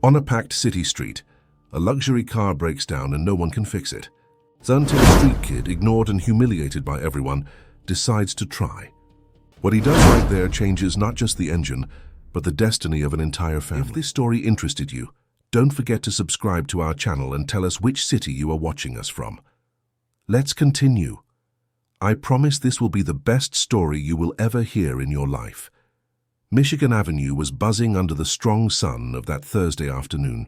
On a packed city street, a luxury car breaks down and no one can fix it. The until street kid, ignored and humiliated by everyone, decides to try. What he does right there changes not just the engine, but the destiny of an entire family. If this story interested you, don't forget to subscribe to our channel and tell us which city you are watching us from. Let's continue. I promise this will be the best story you will ever hear in your life. Michigan Avenue was buzzing under the strong sun of that Thursday afternoon.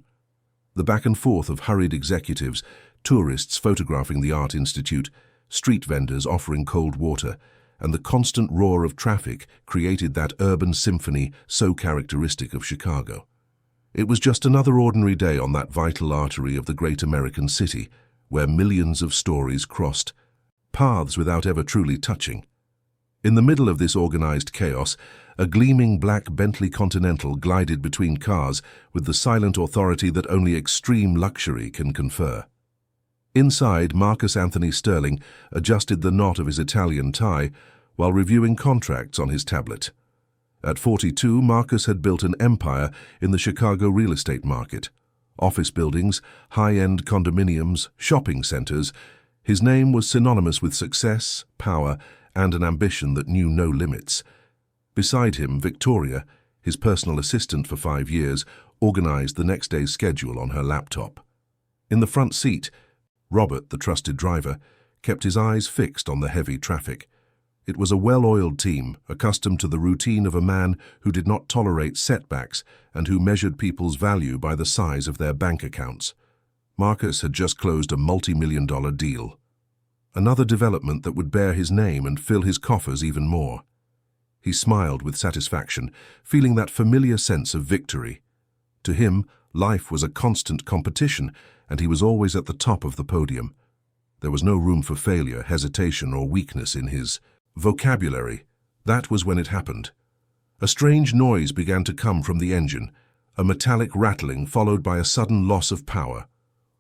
The back and forth of hurried executives, tourists photographing the Art Institute, street vendors offering cold water, and the constant roar of traffic created that urban symphony so characteristic of Chicago. It was just another ordinary day on that vital artery of the great American city, where millions of stories crossed, paths without ever truly touching. In the middle of this organized chaos, a gleaming black Bentley Continental glided between cars with the silent authority that only extreme luxury can confer. Inside, Marcus Anthony Sterling adjusted the knot of his Italian tie while reviewing contracts on his tablet. At 42, Marcus had built an empire in the Chicago real estate market. Office buildings, high-end condominiums, shopping centers. His name was synonymous with success, power, and an ambition that knew no limits. Beside him, Victoria, his personal assistant for 5 years, organized the next day's schedule on her laptop. In the front seat, Robert, the trusted driver, kept his eyes fixed on the heavy traffic. It was a well-oiled team, accustomed to the routine of a man who did not tolerate setbacks and who measured people's value by the size of their bank accounts. Marcus had just closed a multi-million-dollar deal. Another development that would bear his name and fill his coffers even more. He smiled with satisfaction, feeling that familiar sense of victory. To him, life was a constant competition, and he was always at the top of the podium. There was no room for failure, hesitation, or weakness in his vocabulary. That was when it happened. A strange noise began to come from the engine, a metallic rattling followed by a sudden loss of power.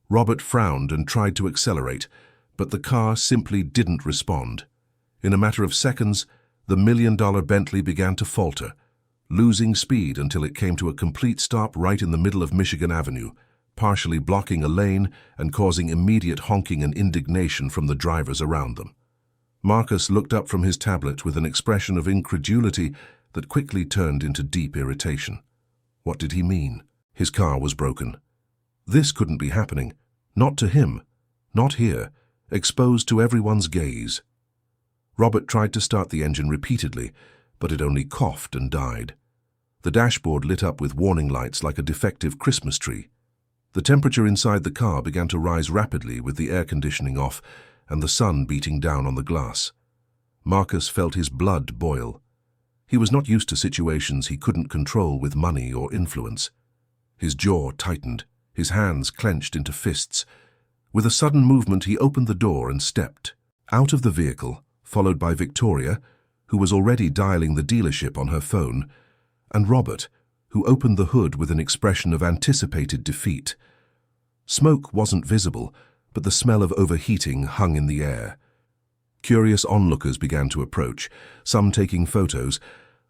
Robert frowned and tried to accelerate, but the car simply didn't respond. In a matter of seconds, the million-dollar Bentley began to falter, losing speed until it came to a complete stop right in the middle of Michigan Avenue, partially blocking a lane and causing immediate honking and indignation from the drivers around them. Marcus looked up from his tablet with an expression of incredulity that quickly turned into deep irritation. What did he mean? His car was broken. This couldn't be happening. Not to him. Not here. Exposed to everyone's gaze. Robert tried to start the engine repeatedly, but it only coughed and died. The dashboard lit up with warning lights like a defective Christmas tree. The temperature inside the car began to rise rapidly with the air conditioning off and the sun beating down on the glass. Marcus felt his blood boil. He was not used to situations he couldn't control with money or influence. His jaw tightened, his hands clenched into fists. With a sudden movement, he opened the door and stepped out of the vehicle, followed by Victoria, who was already dialing the dealership on her phone, and Robert, who opened the hood with an expression of anticipated defeat. Smoke wasn't visible, but the smell of overheating hung in the air. Curious onlookers began to approach, some taking photos,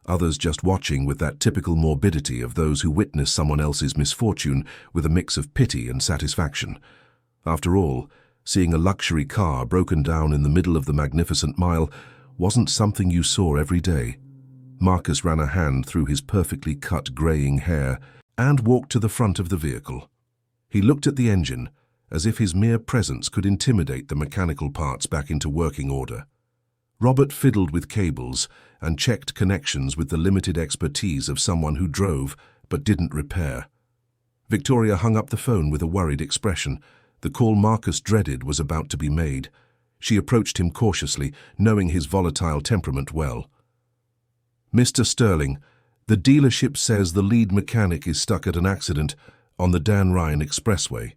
others just watching with that typical morbidity of those who witness someone else's misfortune with a mix of pity and satisfaction. After all, seeing a luxury car broken down in the middle of the magnificent mile wasn't something you saw every day. Marcus ran a hand through his perfectly cut graying hair and walked to the front of the vehicle. He looked at the engine, as if his mere presence could intimidate the mechanical parts back into working order. Robert fiddled with cables and checked connections with the limited expertise of someone who drove but didn't repair. Victoria hung up the phone with a worried expression. The call Marcus dreaded was about to be made. She approached him cautiously, knowing his volatile temperament well. "Mr. Sterling, the dealership says the lead mechanic is stuck at an accident on the Dan Ryan Expressway.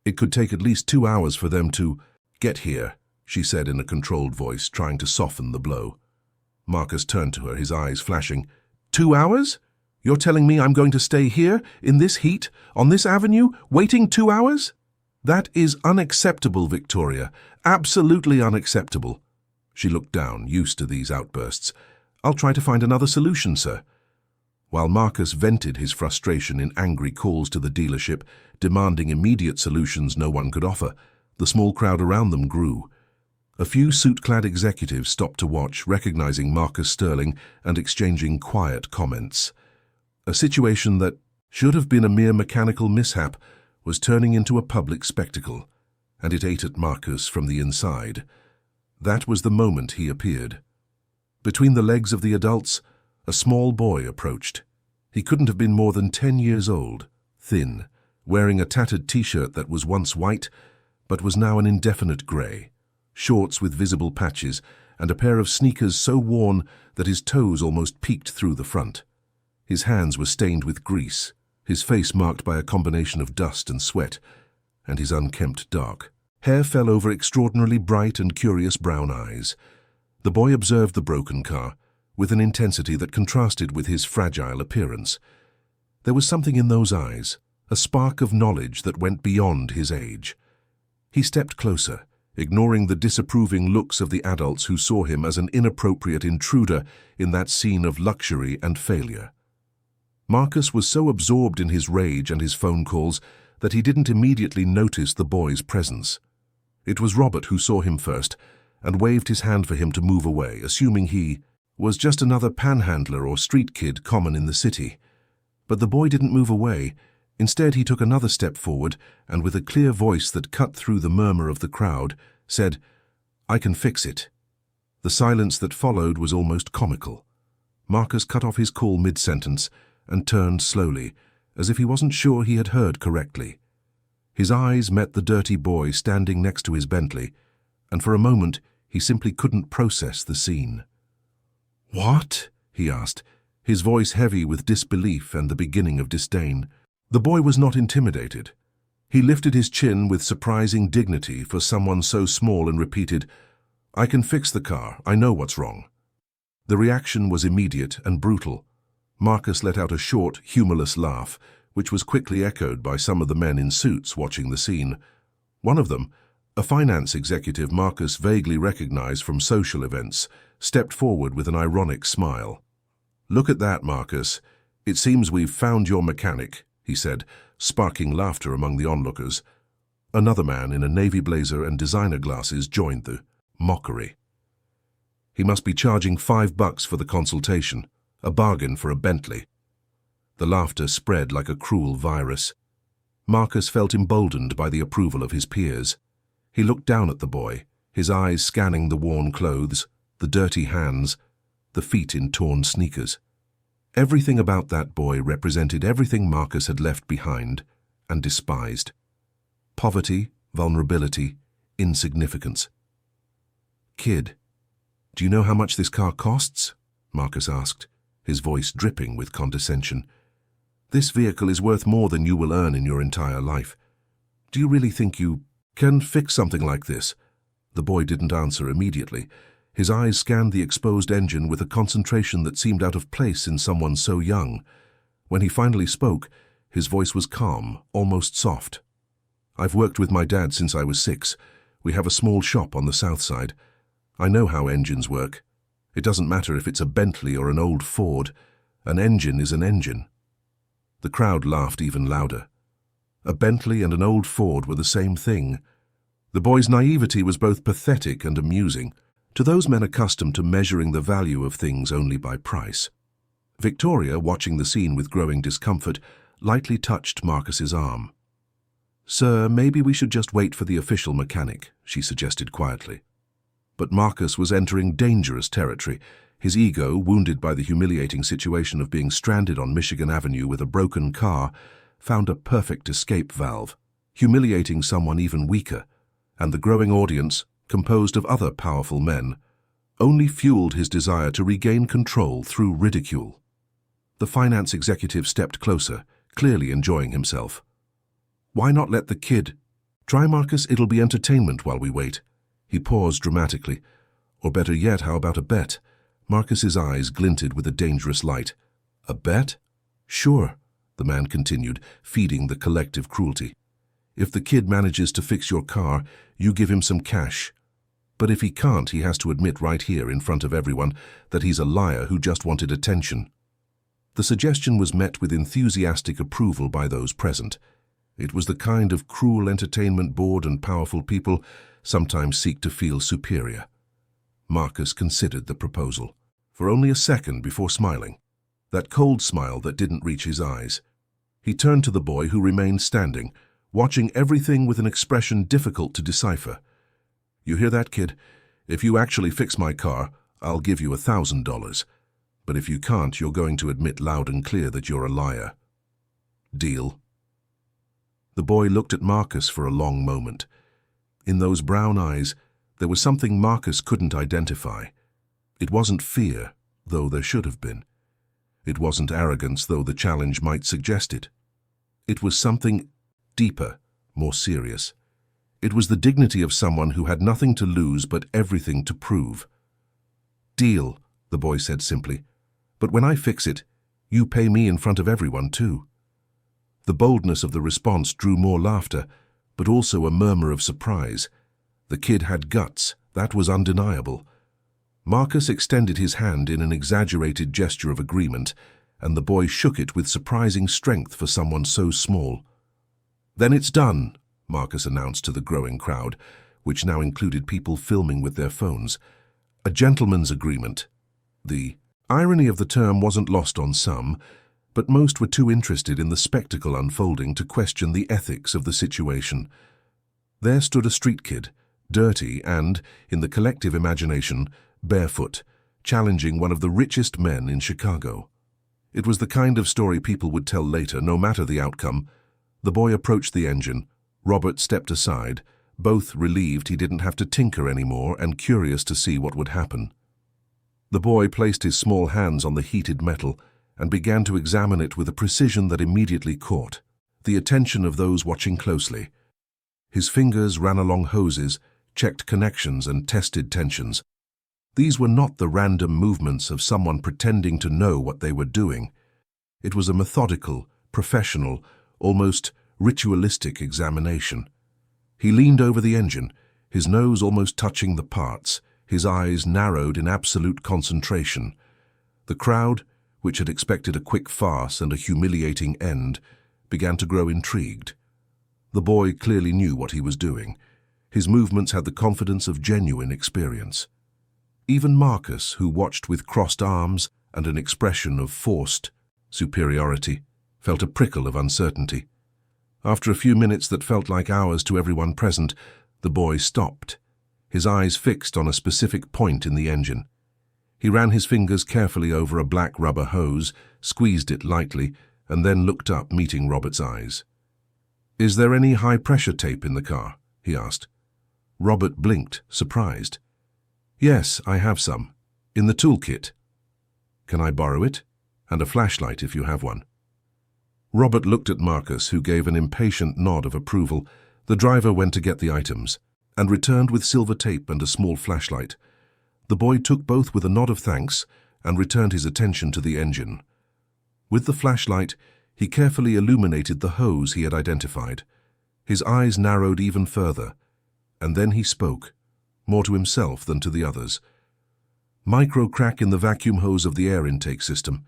It could take at least 2 hours for them to get here," she said in a controlled voice, trying to soften the blow. Marcus turned to her, his eyes flashing. 2 hours? You're telling me I'm going to stay here, in this heat, on this avenue, waiting 2 hours? That is unacceptable, Victoria. Absolutely unacceptable. She looked down, used to these outbursts. "I'll try to find another solution, sir." While Marcus vented his frustration in angry calls to the dealership, demanding immediate solutions no one could offer, the small crowd around them grew. A few suit-clad executives stopped to watch, recognizing Marcus Sterling and exchanging quiet comments. A situation that should have been a mere mechanical mishap was turning into a public spectacle, and it ate at Marcus from the inside. That was the moment he appeared. Between the legs of the adults, a small boy approached. He couldn't have been more than 10 years old, thin, wearing a tattered t-shirt that was once white, but was now an indefinite grey, shorts with visible patches, and a pair of sneakers so worn that his toes almost peeked through the front. His hands were stained with grease, his face marked by a combination of dust and sweat, and his unkempt dark hair fell over extraordinarily bright and curious brown eyes. The boy observed the broken car with an intensity that contrasted with his fragile appearance. There was something in those eyes, a spark of knowledge that went beyond his age. He stepped closer, ignoring the disapproving looks of the adults who saw him as an inappropriate intruder in that scene of luxury and failure. Marcus was so absorbed in his rage and his phone calls that he didn't immediately notice the boy's presence. It was Robert who saw him first and waved his hand for him to move away, assuming he was just another panhandler or street kid common in the city. But the boy didn't move away. Instead, he took another step forward and, with a clear voice that cut through the murmur of the crowd, said, "I can fix it." The silence that followed was almost comical. Marcus cut off his call mid-sentence and turned slowly, as if he wasn't sure he had heard correctly. His eyes met the dirty boy standing next to his Bentley, and for a moment he simply couldn't process the scene. "What?" he asked, his voice heavy with disbelief and the beginning of disdain. The boy was not intimidated. He lifted his chin with surprising dignity for someone so small and repeated, "I can fix the car. I know what's wrong." The reaction was immediate and brutal. Marcus let out a short, humorless laugh, which was quickly echoed by some of the men in suits watching the scene. One of them, a finance executive Marcus vaguely recognized from social events, stepped forward with an ironic smile. "Look at that, Marcus. It seems we've found your mechanic," he said, sparking laughter among the onlookers. Another man in a navy blazer and designer glasses joined the mockery. "He must be charging $5 for the consultation, a bargain for a Bentley." The laughter spread like a cruel virus. Marcus felt emboldened by the approval of his peers. He looked down at the boy, his eyes scanning the worn clothes, the dirty hands, the feet in torn sneakers. Everything about that boy represented everything Marcus had left behind and despised. Poverty, vulnerability, insignificance. "Kid, do you know how much this car costs?" Marcus asked, his voice dripping with condescension. "This vehicle is worth more than you will earn in your entire life. Do you really think you can fix something like this?" The boy didn't answer immediately. His eyes scanned the exposed engine with a concentration that seemed out of place in someone so young. When he finally spoke, his voice was calm, almost soft. "I've worked with my dad since I was 6. We have a small shop on the south side. I know how engines work. It doesn't matter if it's a Bentley or an old Ford. An engine is an engine." The crowd laughed even louder. A Bentley and an old Ford were the same thing. The boy's naivety was both pathetic and amusing, to those men accustomed to measuring the value of things only by price. Victoria, watching the scene with growing discomfort, lightly touched Marcus's arm. "Sir, maybe we should just wait for the official mechanic," she suggested quietly. But Marcus was entering dangerous territory. His ego, wounded by the humiliating situation of being stranded on Michigan Avenue with a broken car, found a perfect escape valve, humiliating someone even weaker, and the growing audience, composed of other powerful men, only fueled his desire to regain control through ridicule. The finance executive stepped closer, clearly enjoying himself. "Why not let the kid try, Marcus? It'll be entertainment while we wait." He paused dramatically. "Or better yet, how about a bet?" Marcus's eyes glinted with a dangerous light. "A bet?" "Sure," the man continued, feeding the collective cruelty. "If the kid manages to fix your car, you give him some cash. But if he can't, he has to admit right here in front of everyone that he's a liar who just wanted attention." The suggestion was met with enthusiastic approval by those present. It was the kind of cruel entertainment bored and powerful people sometimes seek to feel superior. Marcus considered the proposal for only a second before smiling, that cold smile that didn't reach his eyes. He turned to the boy who remained standing, watching everything with an expression difficult to decipher. "You hear that, kid? If you actually fix my car, I'll give you $1,000. But if you can't, you're going to admit loud and clear that you're a liar. Deal?" The boy looked at Marcus for a long moment. In those brown eyes, there was something Marcus couldn't identify. It wasn't fear, though there should have been. It wasn't arrogance, though the challenge might suggest it. It was something deeper, more serious. It was the dignity of someone who had nothing to lose but everything to prove. "Deal," the boy said simply. "But when I fix it, you pay me in front of everyone too." The boldness of the response drew more laughter, but also a murmur of surprise. The kid had guts, that was undeniable. Marcus extended his hand in an exaggerated gesture of agreement, and the boy shook it with surprising strength for someone so small. "Then it's done," Marcus announced to the growing crowd, which now included people filming with their phones. "A gentleman's agreement." The irony of the term wasn't lost on some, but most were too interested in the spectacle unfolding to question the ethics of the situation. There stood a street kid, dirty and, in the collective imagination, barefoot, challenging one of the richest men in Chicago. It was the kind of story people would tell later, no matter the outcome. The boy approached the engine. Robert stepped aside, both relieved he didn't have to tinker anymore and curious to see what would happen. The boy placed his small hands on the heated metal and began to examine it with a precision that immediately caught the attention of those watching closely. His fingers ran along hoses, checked connections and tested tensions. These were not the random movements of someone pretending to know what they were doing. It was a methodical, professional, almost ritualistic examination. He leaned over the engine, his nose almost touching the parts, his eyes narrowed in absolute concentration. The crowd, which had expected a quick farce and a humiliating end, began to grow intrigued. The boy clearly knew what he was doing. His movements had the confidence of genuine experience. Even Marcus, who watched with crossed arms and an expression of forced superiority, felt a prickle of uncertainty. After a few minutes that felt like hours to everyone present, the boy stopped, his eyes fixed on a specific point in the engine. He ran his fingers carefully over a black rubber hose, squeezed it lightly, and then looked up, meeting Robert's eyes. "Is there any high-pressure tape in the car?" he asked. Robert blinked, surprised. "Yes, I have some. In the toolkit." "Can I borrow it? And a flashlight if you have one." Robert looked at Marcus, who gave an impatient nod of approval. The driver went to get the items, and returned with silver tape and a small flashlight. The boy took both with a nod of thanks and returned his attention to the engine. With the flashlight, he carefully illuminated the hose he had identified. His eyes narrowed even further, and then he spoke, more to himself than to the others. "Micro crack in the vacuum hose of the air intake system.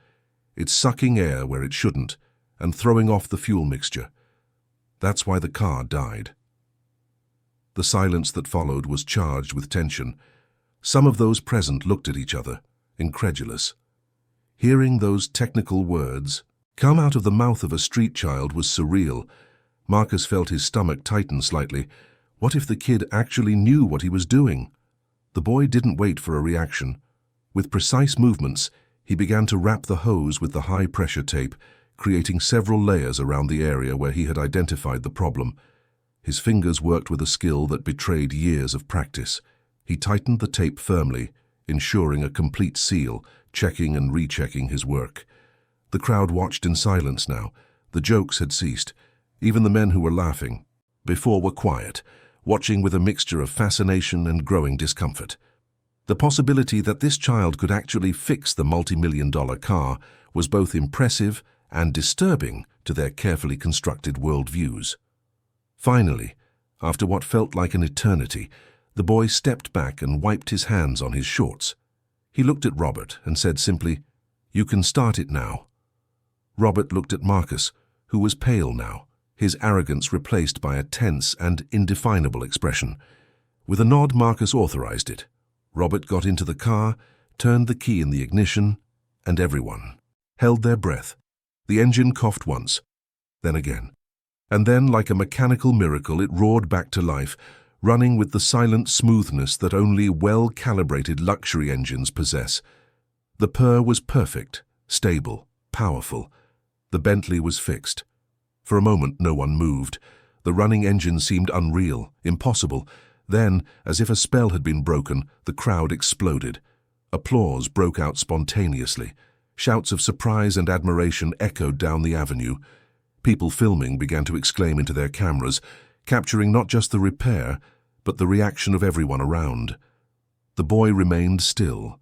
It's sucking air where it shouldn't and throwing off the fuel mixture. That's why the car died." The silence that followed was charged with tension. Some of those present looked at each other, incredulous. Hearing those technical words come out of the mouth of a street child was surreal. Marcus felt his stomach tighten slightly. What if the kid actually knew what he was doing? The boy didn't wait for a reaction. With precise movements, he began to wrap the hose with the high-pressure tape, creating several layers around the area where he had identified the problem. His fingers worked with a skill that betrayed years of practice. He tightened the tape firmly, ensuring a complete seal, checking and rechecking his work. The crowd watched in silence now. The jokes had ceased. Even the men who were laughing before were quiet, watching with a mixture of fascination and growing discomfort. The possibility that this child could actually fix the multi-million-dollar car was both impressive and disturbing to their carefully constructed worldviews. Finally, after what felt like an eternity, the boy stepped back and wiped his hands on his shorts. He looked at Robert and said simply, "You can start it now." Robert looked at Marcus, who was pale now, his arrogance replaced by a tense and indefinable expression. With a nod, Marcus authorized it. Robert got into the car, turned the key in the ignition, and everyone held their breath. The engine coughed once, then again. And then, like a mechanical miracle, it roared back to life, running with the silent smoothness that only well-calibrated luxury engines possess. The purr was perfect, stable, powerful. The Bentley was fixed. For a moment, no one moved. The running engine seemed unreal, impossible. Then, as if a spell had been broken, the crowd exploded. Applause broke out spontaneously. Shouts of surprise and admiration echoed down the avenue. People filming began to exclaim into their cameras, capturing not just the repair, but the reaction of everyone around. The boy remained still,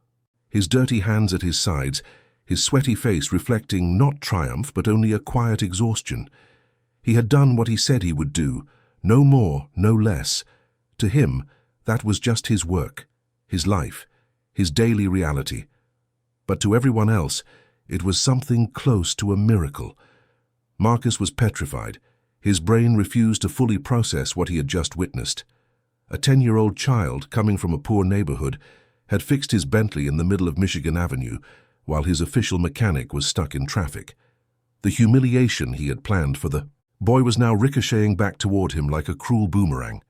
his dirty hands at his sides, his sweaty face reflecting not triumph but only a quiet exhaustion. He had done what he said he would do, no more, no less. To him, that was just his work, his life, his daily reality. But to everyone else, it was something close to a miracle. Marcus was petrified. His brain refused to fully process what he had just witnessed. A 10-year-old child, coming from a poor neighborhood, had fixed his Bentley in the middle of Michigan Avenue, while his official mechanic was stuck in traffic. The humiliation he had planned for the boy was now ricocheting back toward him like a cruel boomerang.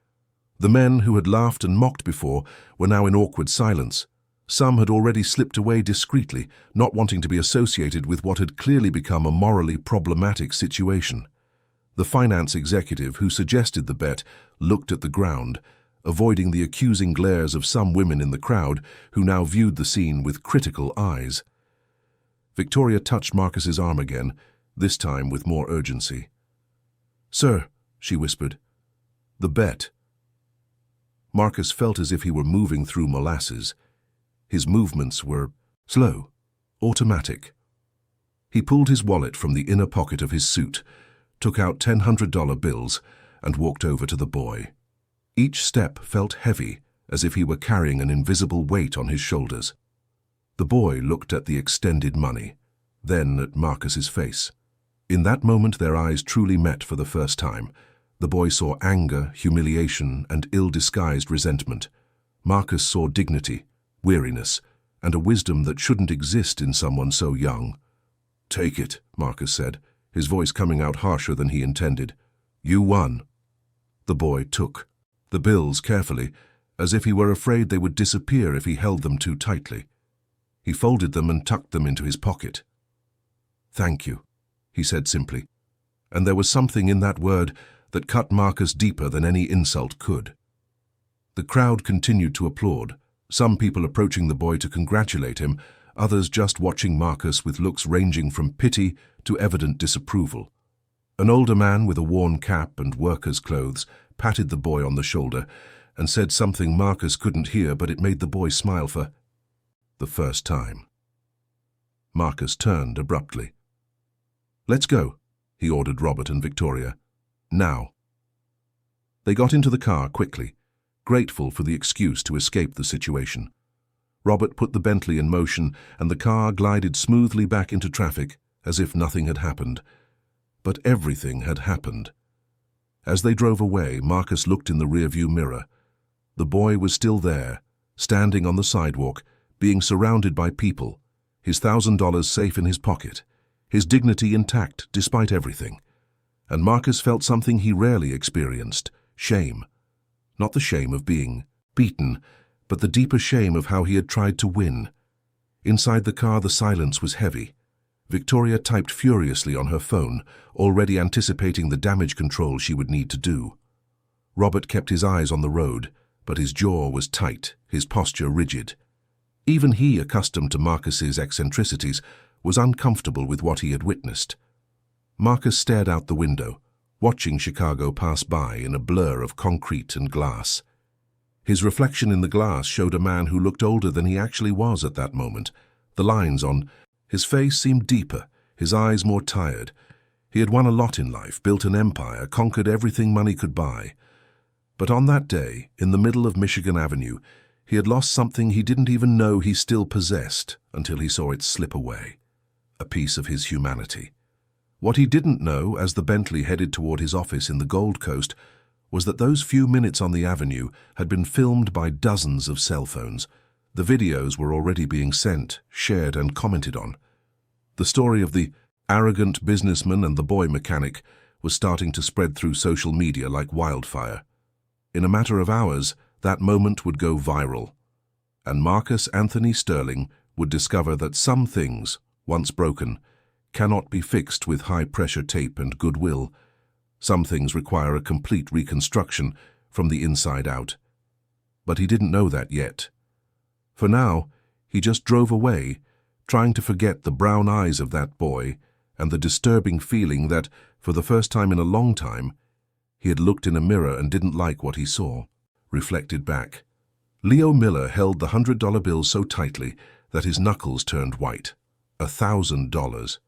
The men who had laughed and mocked before were now in awkward silence. Some had already slipped away discreetly, not wanting to be associated with what had clearly become a morally problematic situation. The finance executive who suggested the bet looked at the ground, avoiding the accusing glares of some women in the crowd who now viewed the scene with critical eyes. Victoria touched Marcus's arm again, this time with more urgency. "Sir," she whispered, "the bet." Marcus felt as if he were moving through molasses. His movements were slow, automatic. He pulled his wallet from the inner pocket of his suit, took out $100 bills, and walked over to the boy. Each step felt heavy, as if he were carrying an invisible weight on his shoulders. The boy looked at the extended money, then at Marcus's face. In that moment their eyes truly met for the first time. The boy saw anger, humiliation, and ill-disguised resentment. Marcus saw dignity, weariness, and a wisdom that shouldn't exist in someone so young. "Take it," Marcus said, his voice coming out harsher than he intended. "You won." The boy took the bills carefully, as if he were afraid they would disappear if he held them too tightly. He folded them and tucked them into his pocket. "Thank you," he said simply, and there was something in that word that cut Marcus deeper than any insult could. The crowd continued to applaud, some people approaching the boy to congratulate him, others just watching Marcus with looks ranging from pity to evident disapproval. An older man with a worn cap and worker's clothes patted the boy on the shoulder and said something Marcus couldn't hear, but it made the boy smile for the first time. Marcus turned abruptly. "Let's go," he ordered Robert and Victoria. "Now." They got into the car quickly, grateful for the excuse to escape the situation. Robert put the Bentley in motion, and the car glided smoothly back into traffic as if nothing had happened. But everything had happened. As they drove away, Marcus looked in the rearview mirror. The boy was still there, standing on the sidewalk, being surrounded by people, his $1,000 safe in his pocket, his dignity intact despite everything. And Marcus felt something he rarely experienced, shame. Not the shame of being beaten, but the deeper shame of how he had tried to win. Inside the car, the silence was heavy. Victoria typed furiously on her phone, already anticipating the damage control she would need to do. Robert kept his eyes on the road, but his jaw was tight, his posture rigid. Even he, accustomed to Marcus's eccentricities, was uncomfortable with what he had witnessed. Marcus stared out the window, watching Chicago pass by in a blur of concrete and glass. His reflection in the glass showed a man who looked older than he actually was at that moment. The lines on his face seemed deeper, his eyes more tired. He had won a lot in life, built an empire, conquered everything money could buy. But on that day, in the middle of Michigan Avenue, he had lost something he didn't even know he still possessed until he saw it slip away. A piece of his humanity. What he didn't know as the Bentley headed toward his office in the Gold Coast was that those few minutes on the avenue had been filmed by dozens of cell phones. The videos were already being sent, shared, and commented on. The story of the arrogant businessman and the boy mechanic was starting to spread through social media like wildfire. In a matter of hours, that moment would go viral, and Marcus Anthony Sterling would discover that some things, once broken, cannot be fixed with high-pressure tape and goodwill. Some things require a complete reconstruction from the inside out. But he didn't know that yet. For now, he just drove away, trying to forget the brown eyes of that boy and the disturbing feeling that, for the first time in a long time, he had looked in a mirror and didn't like what he saw, reflected back. Leo Miller held the $100 bill so tightly that his knuckles turned white. $1,000.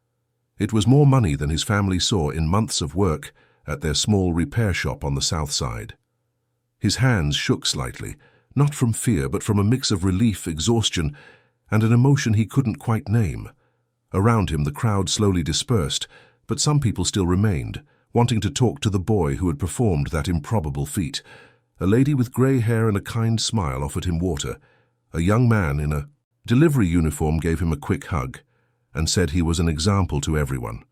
It was more money than his family saw in months of work at their small repair shop on the south side. His hands shook slightly, not from fear but from a mix of relief, exhaustion, and an emotion he couldn't quite name. Around him the crowd slowly dispersed, but some people still remained, wanting to talk to the boy who had performed that improbable feat. A lady with grey hair and a kind smile offered him water. A young man in a delivery uniform gave him a quick hug and said he was an example to everyone.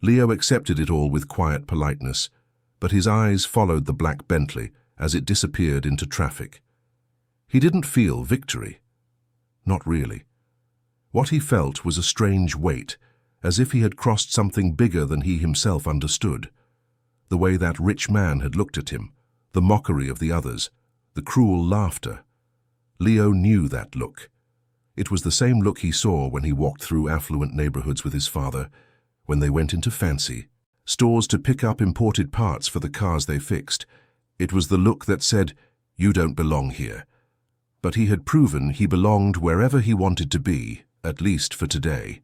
Leo accepted it all with quiet politeness, but his eyes followed the black Bentley as it disappeared into traffic. He didn't feel victory. Not really. What he felt was a strange weight, as if he had crossed something bigger than he himself understood. The way that rich man had looked at him, the mockery of the others, the cruel laughter. Leo knew that look. It was the same look he saw when he walked through affluent neighborhoods with his father, when they went into fancy stores to pick up imported parts for the cars they fixed. It was the look that said, "You don't belong here." But he had proven he belonged wherever he wanted to be, at least for today.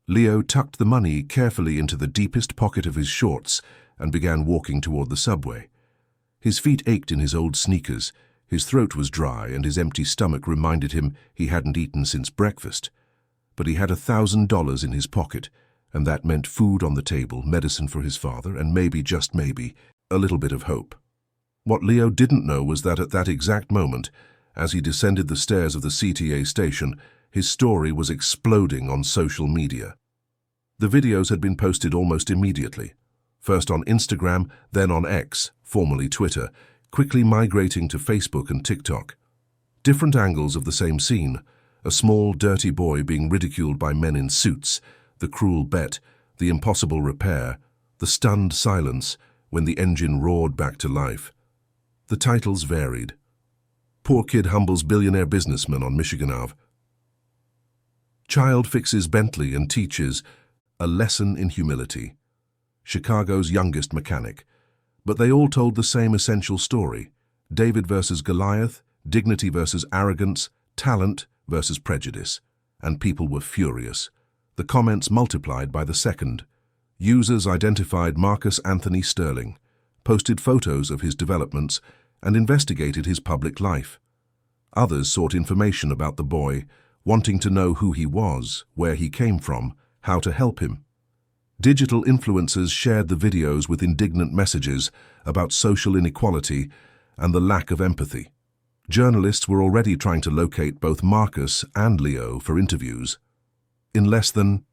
Leo tucked the money carefully into the deepest pocket of his shorts and began walking toward the subway. His feet ached in his old sneakers, his throat was dry, and his empty stomach reminded him he hadn't eaten since breakfast. But he had $1,000 in his pocket, and that meant food on the table, medicine for his father, and maybe, just maybe, a little bit of hope. What Leo didn't know was that at that exact moment, as he descended the stairs of the CTA station, his story was exploding on social media. The videos had been posted almost immediately, first on Instagram, then on X, formerly Twitter, quickly migrating to Facebook and TikTok. Different angles of the same scene: a small, dirty boy being ridiculed by men in suits, the cruel bet, the impossible repair, the stunned silence when the engine roared back to life. The titles varied. Poor Kid Humbles Billionaire Businessman on Michigan Ave. Child Fixes Bentley and Teaches A Lesson in Humility. Chicago's Youngest Mechanic. But they all told the same essential story: David versus Goliath, dignity versus arrogance, talent versus prejudice. And people were furious. The comments multiplied by the second. Users identified Marcus Anthony Sterling, posted photos of his developments, and investigated his public life. Others sought information about the boy, wanting to know who he was, where he came from, how to help him. Digital influencers shared the videos with indignant messages about social inequality and the lack of empathy. Journalists were already trying to locate both Marcus and Leo for interviews. In less than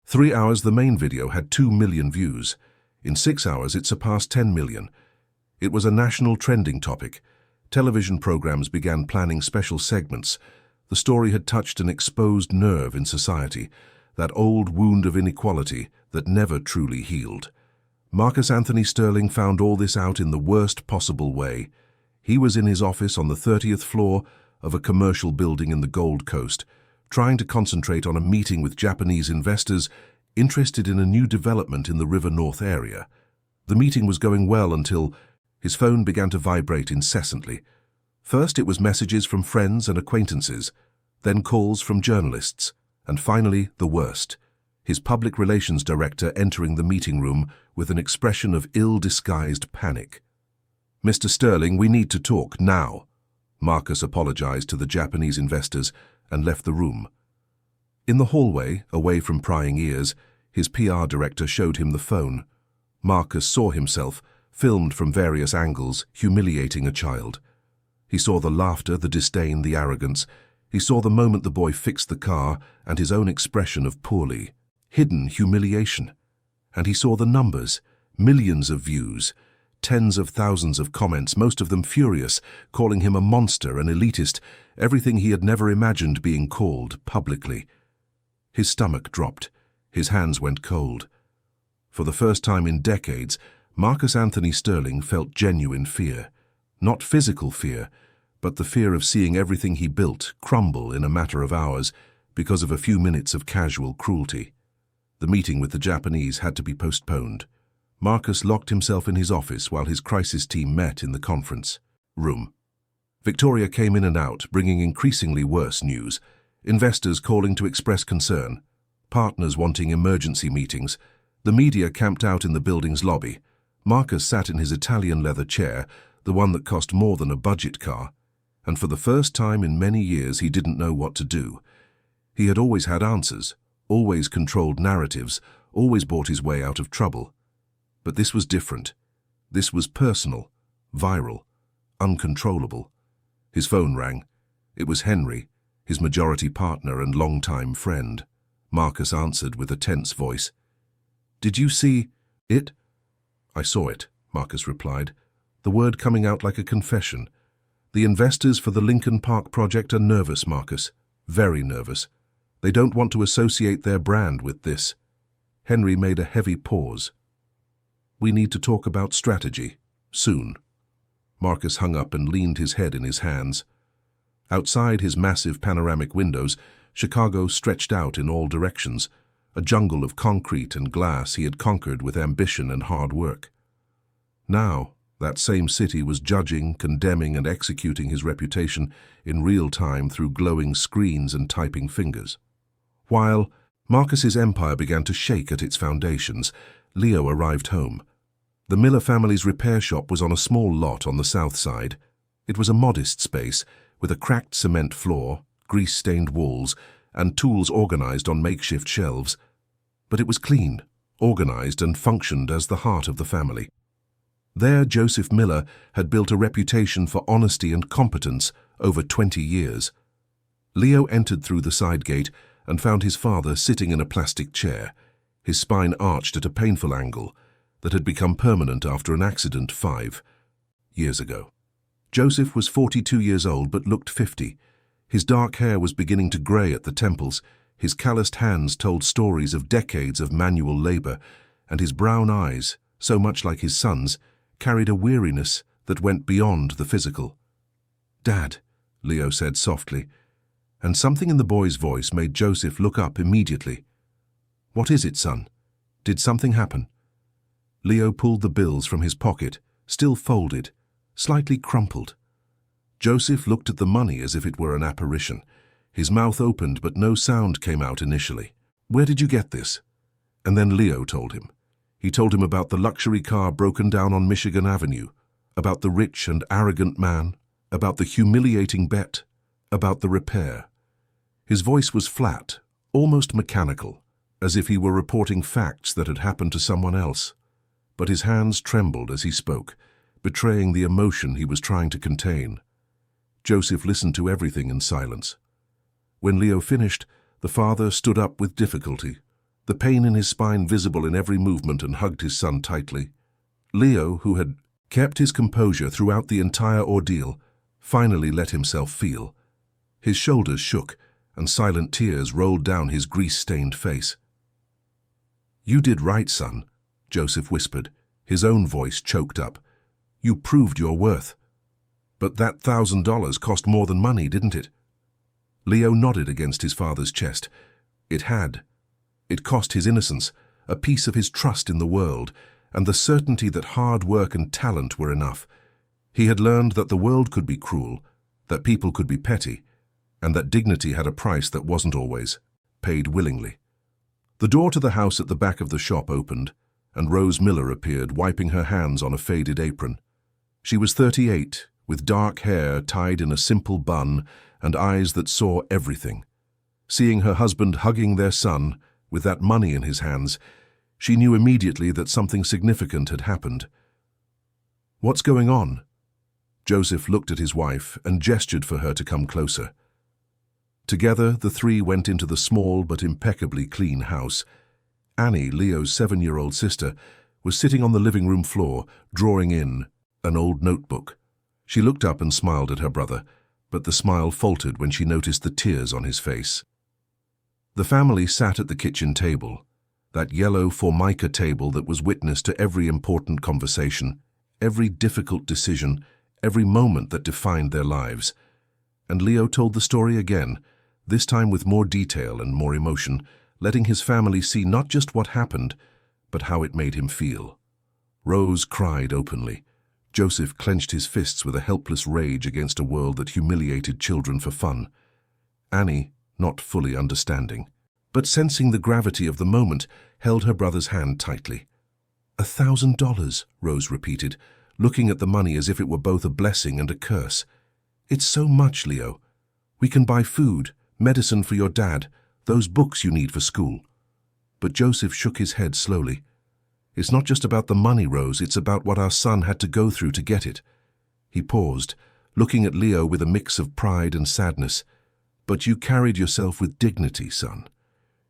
3 hours, the main video had 2 million views. In 6 hours, it surpassed 10 million. It was a national trending topic. Television programs began planning special segments. The story had touched an exposed nerve in society, that old wound of inequality that never truly healed. Marcus Anthony Sterling found all this out in the worst possible way. He was in his office on the 30th floor of a commercial building in the Gold Coast, trying to concentrate on a meeting with Japanese investors interested in a new development in the River North area. The meeting was going well until his phone began to vibrate incessantly. First it was messages from friends and acquaintances, then calls from journalists, and finally the worst: his public relations director entering the meeting room with an expression of ill-disguised panic. "Mr. Sterling, we need to talk now." Marcus apologized to the Japanese investors and left the room. In the hallway, away from prying ears, His PR director showed him the phone. Marcus saw himself, filmed from various angles, humiliating a child. He saw the laughter, the disdain, the arrogance. He saw the moment the boy fixed the car and his own expression of poorly, hidden humiliation. And he saw the numbers, millions of views, tens of thousands of comments, most of them furious, calling him a monster, an elitist, everything he had never imagined being called publicly. His stomach dropped. His hands went cold. For the first time in decades, Marcus Anthony Sterling felt genuine fear. Not physical fear, but the fear of seeing everything he built crumble in a matter of hours because of a few minutes of casual cruelty. The meeting with the Japanese had to be postponed. Marcus locked himself in his office while his crisis team met in the conference room. Victoria came in and out, bringing increasingly worse news. Investors calling to express concern. Partners wanting emergency meetings. The media camped out in the building's lobby. Marcus sat in his Italian leather chair, the one that cost more than a budget car. And for the first time in many years, he didn't know what to do. He had always had answers, always controlled narratives, always bought his way out of trouble. But this was different. This was personal, viral, uncontrollable. His phone rang. It was Henry, his majority partner and longtime friend. Marcus answered with a tense voice. "Did you see it?" "I saw it," Marcus replied, the word coming out like a confession. "The investors for the Lincoln Park project are nervous, Marcus. Very nervous. They don't want to associate their brand with this." Henry made a heavy pause. "We need to talk about strategy. Soon." Marcus hung up and leaned his head in his hands. Outside his massive panoramic windows, Chicago stretched out in all directions, a jungle of concrete and glass he had conquered with ambition and hard work. Now, that same city was judging, condemning, and executing his reputation in real time through glowing screens and typing fingers. While Marcus's empire began to shake at its foundations, Leo arrived home. The Miller family's repair shop was on a small lot on the south side. It was a modest space, with a cracked cement floor, grease-stained walls, and tools organized on makeshift shelves. But it was clean, organized, and functioned as the heart of the family. There, Joseph Miller had built a reputation for honesty and competence over 20 years. Leo entered through the side gate and found his father sitting in a plastic chair, his spine arched at a painful angle that had become permanent after an accident 5 years ago. Joseph was 42 years old but looked 50. His dark hair was beginning to grey at the temples, his calloused hands told stories of decades of manual labour, and his brown eyes, so much like his son's, carried a weariness that went beyond the physical. "Dad," Leo said softly, and something in the boy's voice made Joseph look up immediately. "What is it, son? Did something happen?" Leo pulled the bills from his pocket, still folded, slightly crumpled. Joseph looked at the money as if it were an apparition. His mouth opened, but no sound came out initially. "Where did you get this?" And then Leo told him. He told him about the luxury car broken down on Michigan Avenue, about the rich and arrogant man, about the humiliating bet, about the repair. His voice was flat, almost mechanical, as if he were reporting facts that had happened to someone else. But his hands trembled as he spoke, betraying the emotion he was trying to contain. Joseph listened to everything in silence. When Leo finished, the father stood up with difficulty, the pain in his spine visible in every movement, and hugged his son tightly. Leo, who had kept his composure throughout the entire ordeal, finally let himself feel. His shoulders shook, and silent tears rolled down his grease-stained face. "You did right, son," Joseph whispered, his own voice choked up. "You proved your worth. But that $1,000 cost more than money, didn't it?" Leo nodded against his father's chest. It had. It cost his innocence, a piece of his trust in the world, and the certainty that hard work and talent were enough. He had learned that the world could be cruel, that people could be petty, and that dignity had a price that wasn't always paid willingly. The door to the house at the back of the shop opened, and Rose Miller appeared, wiping her hands on a faded apron. She was 38, with dark hair tied in a simple bun and eyes that saw everything. Seeing her husband hugging their son, With that money in his hands, she knew immediately that something significant had happened. "What's going on?" Joseph looked at his wife and gestured for her to come closer. Together, the three went into the small but impeccably clean house. Annie, Leo's 7-year-old sister, was sitting on the living room floor, drawing in an old notebook. She looked up and smiled at her brother, but the smile faltered when she noticed the tears on his face. The family sat at the kitchen table, that yellow formica table that was witness to every important conversation, every difficult decision, every moment that defined their lives. And Leo told the story again, this time with more detail and more emotion, letting his family see not just what happened, but how it made him feel. Rose cried openly. Joseph clenched his fists with a helpless rage against a world that humiliated children for fun. Annie, not fully understanding, but sensing the gravity of the moment, held her brother's hand tightly. $1,000, Rose repeated, looking at the money as if it were both a blessing and a curse. "It's so much, Leo. We can buy food, medicine for your dad, those books you need for school." But Joseph shook his head slowly. "It's not just about the money, Rose, it's about what our son had to go through to get it." He paused, looking at Leo with a mix of pride and sadness. "But you carried yourself with dignity, son.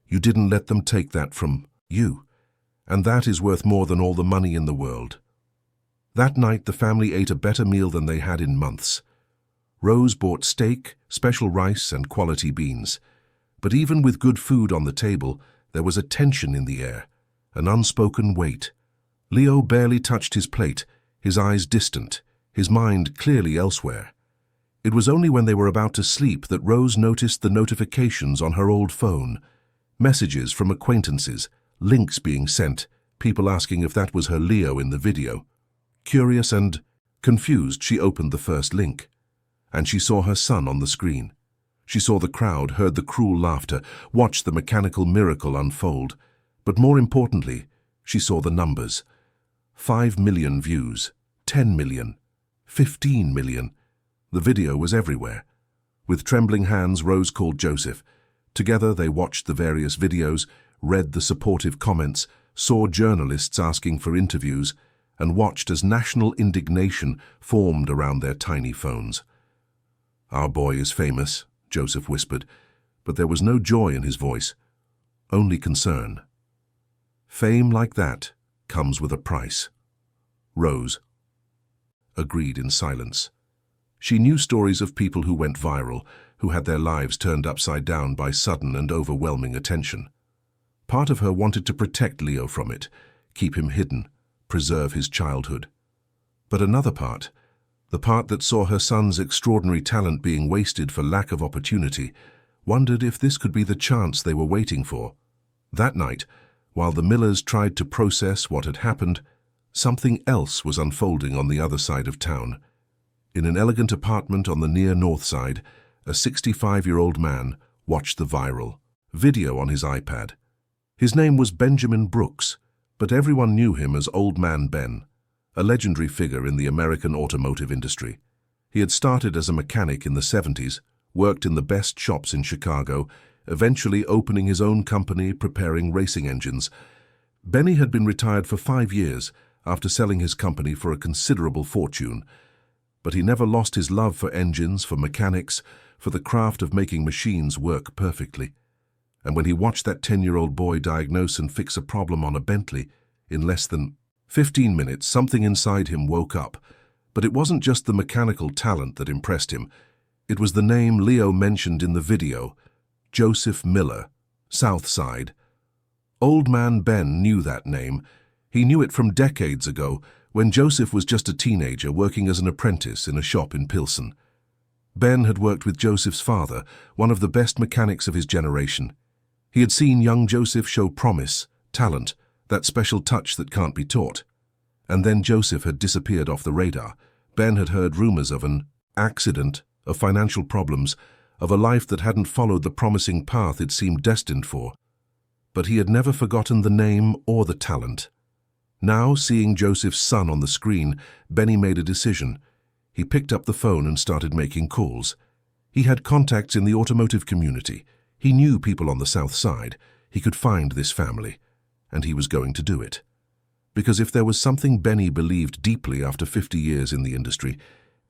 You didn't let them take that from you, and that is worth more than all the money in the world." That night, the family ate a better meal than they had in months. Rose bought steak, special rice, and quality beans. But even with good food on the table, there was a tension in the air, an unspoken weight. Leo barely touched his plate, his eyes distant, his mind clearly elsewhere. It was only when they were about to sleep that Rose noticed the notifications on her old phone. Messages from acquaintances, links being sent, people asking if that was her Leo in the video. Curious and confused, she opened the first link, and she saw her son on the screen. She saw the crowd, heard the cruel laughter, watched the mechanical miracle unfold. But more importantly, she saw the numbers. 5 million views, 10 million, 15 million. The video was everywhere. With trembling hands, Rose called Joseph. Together they watched the various videos, read the supportive comments, saw journalists asking for interviews, and watched as national indignation formed around their tiny phones. "Our boy is famous," Joseph whispered, but there was no joy in his voice, only concern. "Fame like that comes with a price." Rose agreed in silence. She knew stories of people who went viral, who had their lives turned upside down by sudden and overwhelming attention. Part of her wanted to protect Leo from it, keep him hidden, preserve his childhood. But another part, the part that saw her son's extraordinary talent being wasted for lack of opportunity, wondered if this could be the chance they were waiting for. That night, while the Millers tried to process what had happened, something else was unfolding on the other side of town. In an elegant apartment on the near north side, a 65-year-old man watched the viral video on his iPad. His name was Benjamin Brooks, but everyone knew him as Old Man Ben, a legendary figure in the American automotive industry. He had started as a mechanic in the 70s, worked in the best shops in Chicago, eventually opening his own company preparing racing engines. Benny had been retired for 5 years after selling his company for a considerable fortune, but he never lost his love for engines, for mechanics, for the craft of making machines work perfectly. And when he watched that 10-year-old boy diagnose and fix a problem on a Bentley in less than 15 minutes, something inside him woke up. But it wasn't just the mechanical talent that impressed him. It was the name Leo mentioned in the video, Joseph Miller, South Side. Old Man Ben knew that name. He knew it from decades ago, when Joseph was just a teenager working as an apprentice in a shop in Pilsen. Ben had worked with Joseph's father, one of the best mechanics of his generation. He had seen young Joseph show promise, talent, that special touch that can't be taught. And then Joseph had disappeared off the radar. Ben had heard rumors of an accident, of financial problems, of a life that hadn't followed the promising path it seemed destined for. But he had never forgotten the name or the talent. Now, seeing Joseph's son on the screen, Benny made a decision. He picked up the phone and started making calls. He had contacts in the automotive community. He knew people on the South Side. He could find this family, and he was going to do it. Because if there was something Benny believed deeply after 50 years in the industry,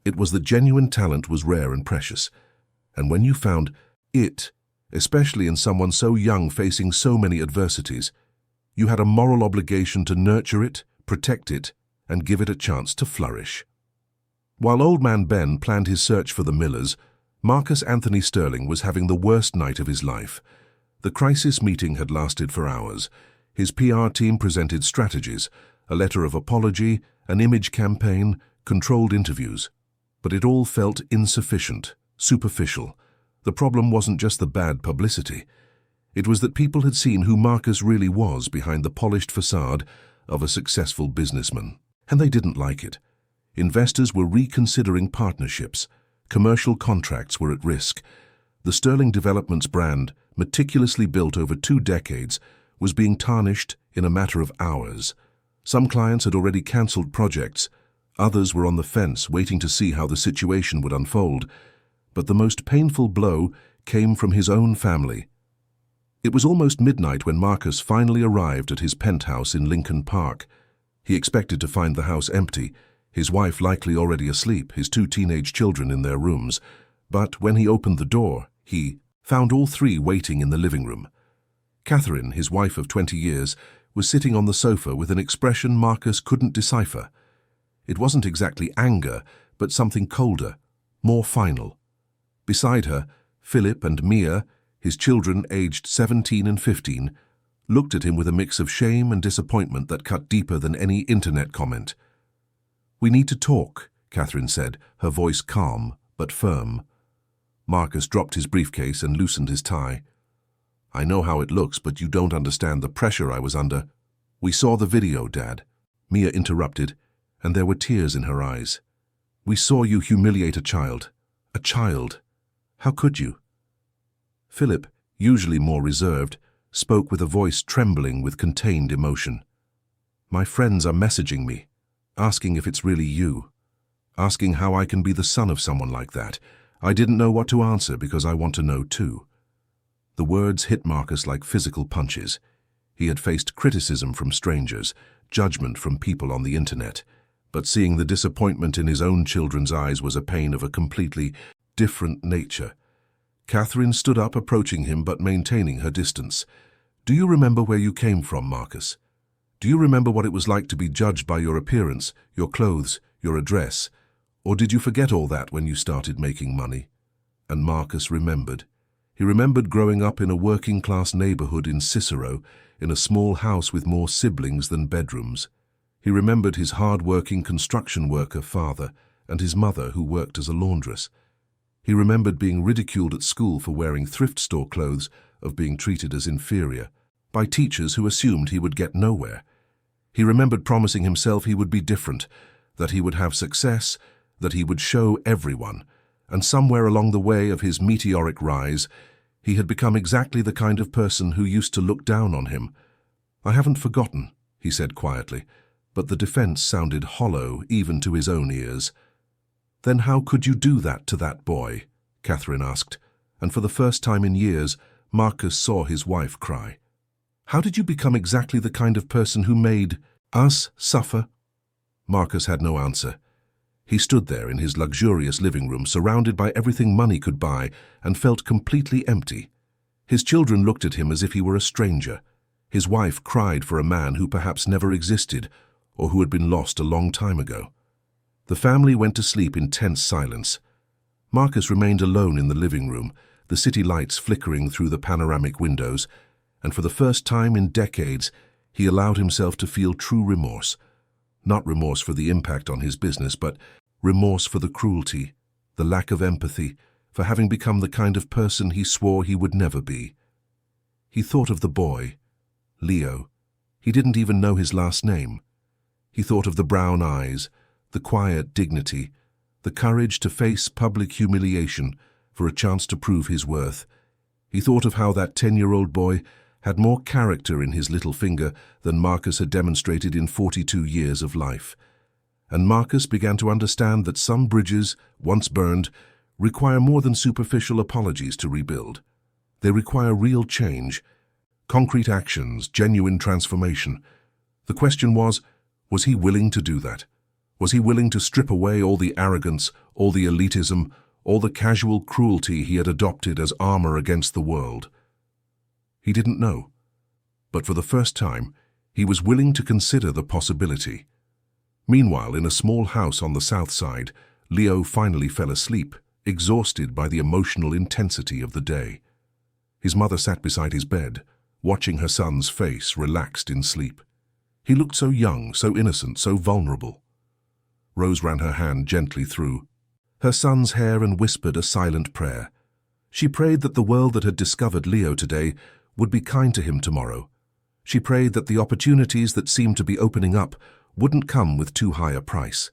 it was that genuine talent was rare and precious. And when you found it, especially in someone so young facing so many adversities, you had a moral obligation to nurture it, protect it, and give it a chance to flourish. While Old Man Ben planned his search for the Millers, Marcus Anthony Sterling was having the worst night of his life. The crisis meeting had lasted for hours. His PR team presented strategies, a letter of apology, an image campaign, controlled interviews. But it all felt insufficient, superficial. The problem wasn't just the bad publicity. It was that people had seen who Marcus really was behind the polished facade of a successful businessman. And they didn't like it. Investors were reconsidering partnerships. Commercial contracts were at risk. The Sterling Developments brand, meticulously built over 2 decades, was being tarnished in a matter of hours. Some clients had already cancelled projects. Others were on the fence, waiting to see how the situation would unfold. But the most painful blow came from his own family. It was almost midnight when Marcus finally arrived at his penthouse in Lincoln Park. He expected to find the house empty, his wife likely already asleep, his 2 teenage children in their rooms. But when he opened the door, he found all 3 waiting in the living room. Catherine, his wife of 20 years, was sitting on the sofa with an expression Marcus couldn't decipher. It wasn't exactly anger, but something colder, more final. Beside her, Philip and Mia, his children aged 17 and 15, looked at him with a mix of shame and disappointment that cut deeper than any internet comment. "We need to talk," Catherine said, her voice calm but firm. Marcus dropped his briefcase and loosened his tie. "I know how it looks, but you don't understand the pressure I was under." "We saw the video, Dad," Mia interrupted, and there were tears in her eyes. "We saw you humiliate a child. A child. How could you?" Philip, usually more reserved, spoke with a voice trembling with contained emotion. "My friends are messaging me, asking if it's really you, asking how I can be the son of someone like that. I didn't know what to answer because I want to know too." The words hit Marcus like physical punches. He had faced criticism from strangers, judgment from people on the internet, but seeing the disappointment in his own children's eyes was a pain of a completely different nature. Catherine stood up, approaching him but maintaining her distance. "Do you remember where you came from, Marcus? Do you remember what it was like to be judged by your appearance, your clothes, your address? Or did you forget all that when you started making money?" And Marcus remembered. He remembered growing up in a working-class neighborhood in Cicero, in a small house with more siblings than bedrooms. He remembered his hard-working construction worker father and his mother who worked as a laundress. He remembered being ridiculed at school for wearing thrift store clothes, of being treated as inferior, by teachers who assumed he would get nowhere. He remembered promising himself he would be different, that he would have success, that he would show everyone, and somewhere along the way of his meteoric rise, he had become exactly the kind of person who used to look down on him. "I haven't forgotten," he said quietly, but the defense sounded hollow even to his own ears. "Then how could you do that to that boy?" Catherine asked, and for the first time in years, Marcus saw his wife cry. "How did you become exactly the kind of person who made us suffer?" Marcus had no answer. He stood there in his luxurious living room, surrounded by everything money could buy, and felt completely empty. His children looked at him as if he were a stranger. His wife cried for a man who perhaps never existed, or who had been lost a long time ago. The family went to sleep in tense silence. Marcus remained alone in the living room, the city lights flickering through the panoramic windows, and for the first time in decades, he allowed himself to feel true remorse. Not remorse for the impact on his business, but remorse for the cruelty, the lack of empathy, for having become the kind of person he swore he would never be. He thought of the boy, Leo. He didn't even know his last name. He thought of the brown eyes, the quiet dignity, the courage to face public humiliation for a chance to prove his worth. He thought of how that 10-year-old boy had more character in his little finger than Marcus had demonstrated in 42 years of life. And Marcus began to understand that some bridges, once burned, require more than superficial apologies to rebuild. They require real change. Concrete actions, genuine transformation. The question was he willing to do that? Was he willing to strip away all the arrogance, all the elitism, all the casual cruelty he had adopted as armor against the world? He didn't know. But for the first time, he was willing to consider the possibility. Meanwhile, in a small house on the south side, Leo finally fell asleep, exhausted by the emotional intensity of the day. His mother sat beside his bed, watching her son's face relaxed in sleep. He looked so young, so innocent, so vulnerable. Rose ran her hand gently through her son's hair and whispered a silent prayer. She prayed that the world that had discovered Leo today would be kind to him tomorrow. She prayed that the opportunities that seemed to be opening up wouldn't come with too high a price.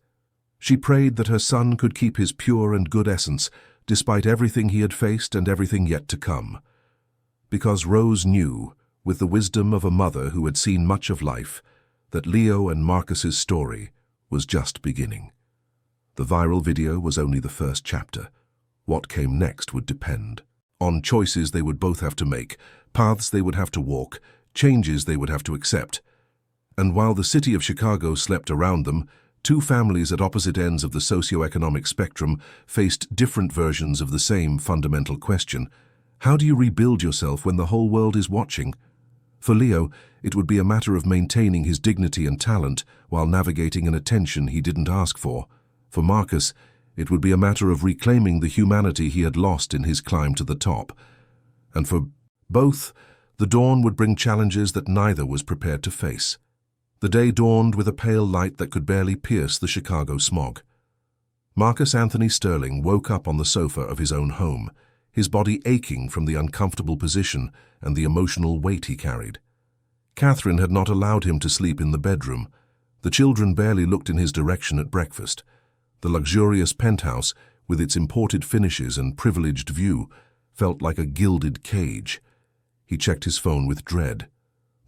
She prayed that her son could keep his pure and good essence despite everything he had faced and everything yet to come. Because Rose knew, with the wisdom of a mother who had seen much of life, that Leo and Marcus's story was just beginning. The viral video was only the first chapter. What came next would depend on choices they would both have to make, paths they would have to walk, changes they would have to accept. And while the city of Chicago slept around them, two families at opposite ends of the socioeconomic spectrum faced different versions of the same fundamental question. How do you rebuild yourself when the whole world is watching? For Leo, it would be a matter of maintaining his dignity and talent while navigating an attention he didn't ask for. For Marcus, it would be a matter of reclaiming the humanity he had lost in his climb to the top. And for both, the dawn would bring challenges that neither was prepared to face. The day dawned with a pale light that could barely pierce the Chicago smog. Marcus Anthony Sterling woke up on the sofa of his own home, his body aching from the uncomfortable position and the emotional weight he carried. Catherine had not allowed him to sleep in the bedroom. The children barely looked in his direction at breakfast. The luxurious penthouse, with its imported finishes and privileged view, felt like a gilded cage. He checked his phone with dread.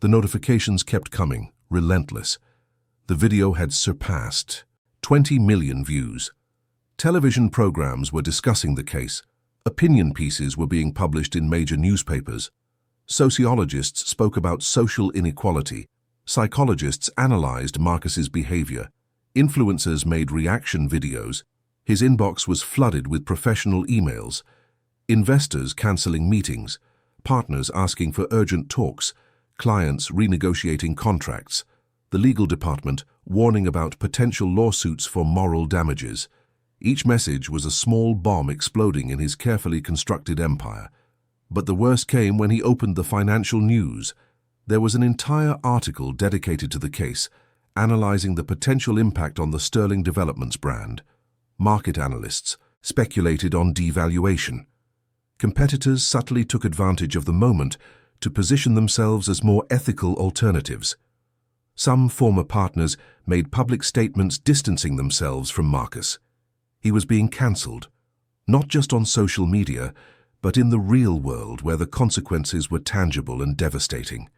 The notifications kept coming, relentless. The video had surpassed 20 million views. Television programs were discussing the case. Opinion pieces were being published in major newspapers. Sociologists spoke about social inequality. Psychologists analyzed Marcus's behavior. Influencers made reaction videos. His inbox was flooded with professional emails. Investors canceling meetings. Partners asking for urgent talks. Clients renegotiating contracts. The legal department warning about potential lawsuits for moral damages. Each message was a small bomb exploding in his carefully constructed empire. But the worst came when he opened the financial news. There was an entire article dedicated to the case, analyzing the potential impact on the Sterling Developments brand. Market analysts speculated on devaluation. Competitors subtly took advantage of the moment to position themselves as more ethical alternatives. Some former partners made public statements distancing themselves from Marcus. He was being cancelled, not just on social media, but in the real world where the consequences were tangible and devastating.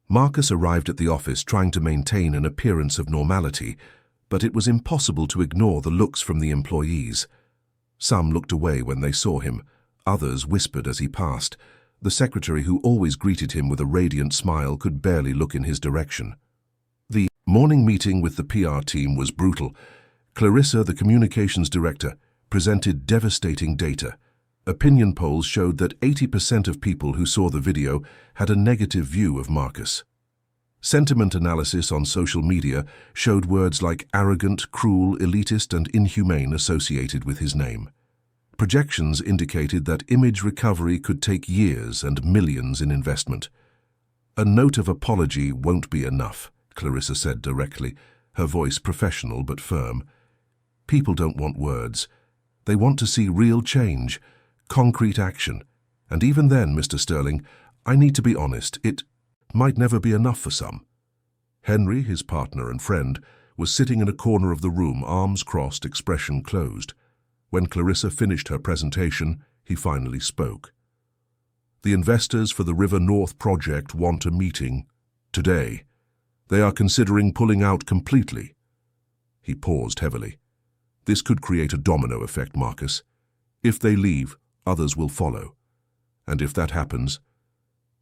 Marcus arrived at the office trying to maintain an appearance of normality, but it was impossible to ignore the looks from the employees. Some looked away when they saw him, others whispered as he passed. The secretary, who always greeted him with a radiant smile, could barely look in his direction. The morning meeting with the PR team was brutal. Clarissa, the communications director, presented devastating data. Opinion polls showed that 80% of people who saw the video had a negative view of Marcus. Sentiment analysis on social media showed words like arrogant, cruel, elitist, and inhumane associated with his name. Projections indicated that image recovery could take years and millions in investment. A note of apology won't be enough, Clarissa said directly, her voice professional but firm. People don't want words. They want to see real change, concrete action. And even then, Mr. Sterling, I need to be honest, it might never be enough for some. Henry, his partner and friend, was sitting in a corner of the room, arms crossed, expression closed. When Clarissa finished her presentation, he finally spoke. The investors for the River North project want a meeting today. They are considering pulling out completely. He paused heavily. This could create a domino effect, Marcus. If they leave, others will follow. And if that happens,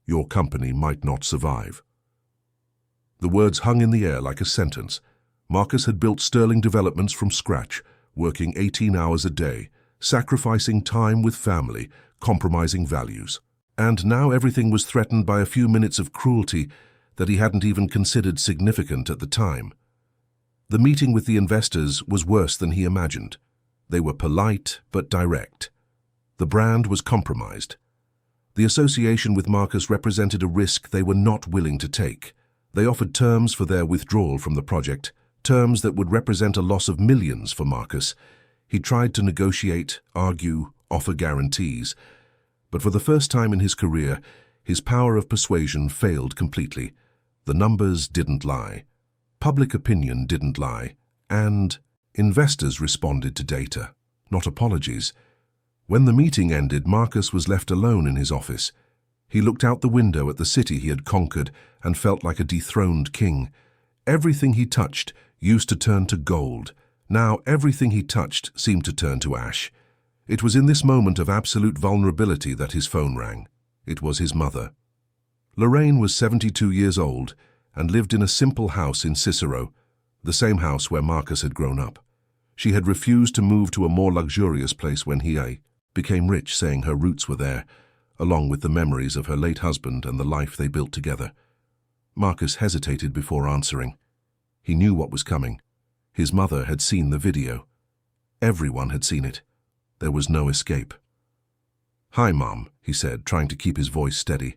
Your company might not survive. The words hung in the air like a sentence. Marcus had built Sterling Developments from scratch, working 18 hours a day, sacrificing time with family, compromising values. And now everything was threatened by a few minutes of cruelty that he hadn't even considered significant at the time. The meeting with the investors was worse than he imagined. They were polite but direct. The brand was compromised. The association with Marcus represented a risk they were not willing to take. They offered terms for their withdrawal from the project, terms that would represent a loss of millions for Marcus. He tried to negotiate, argue, offer guarantees. But for the first time in his career, his power of persuasion failed completely. The numbers didn't lie. Public opinion didn't lie. And investors responded to data, not apologies. When the meeting ended, Marcus was left alone in his office. He looked out the window at the city he had conquered and felt like a dethroned king. Everything he touched used to turn to gold. Now everything he touched seemed to turn to ash. It was in this moment of absolute vulnerability that his phone rang. It was his mother. Lorraine was 72 years old and lived in a simple house in Cicero, the same house where Marcus had grown up. She had refused to move to a more luxurious place when he became rich, saying her roots were there, along with the memories of her late husband and the life they built together. Marcus hesitated before answering. He knew what was coming. His mother had seen the video. Everyone had seen it. There was no escape. "Hi, Mom," he said, trying to keep his voice steady.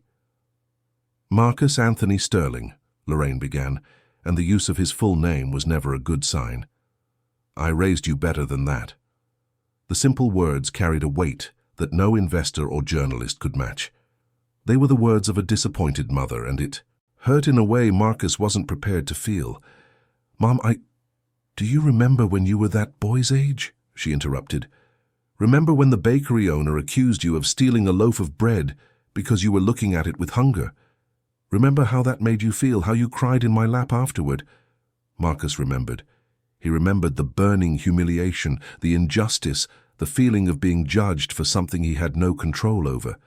"Marcus Anthony Sterling," Lorraine began, and the use of his full name was never a good sign. "I raised you better than that." The simple words carried a weight that no investor or journalist could match. They were the words of a disappointed mother, and it hurt in a way Marcus wasn't prepared to feel. "Mom, do you remember when you were that boy's age?" she interrupted. "Remember when the bakery owner accused you of stealing a loaf of bread because you were looking at it with hunger? Remember how that made you feel, how you cried in my lap afterward?" Marcus remembered. He remembered the burning humiliation, the injustice, the feeling of being judged for something he had no control over.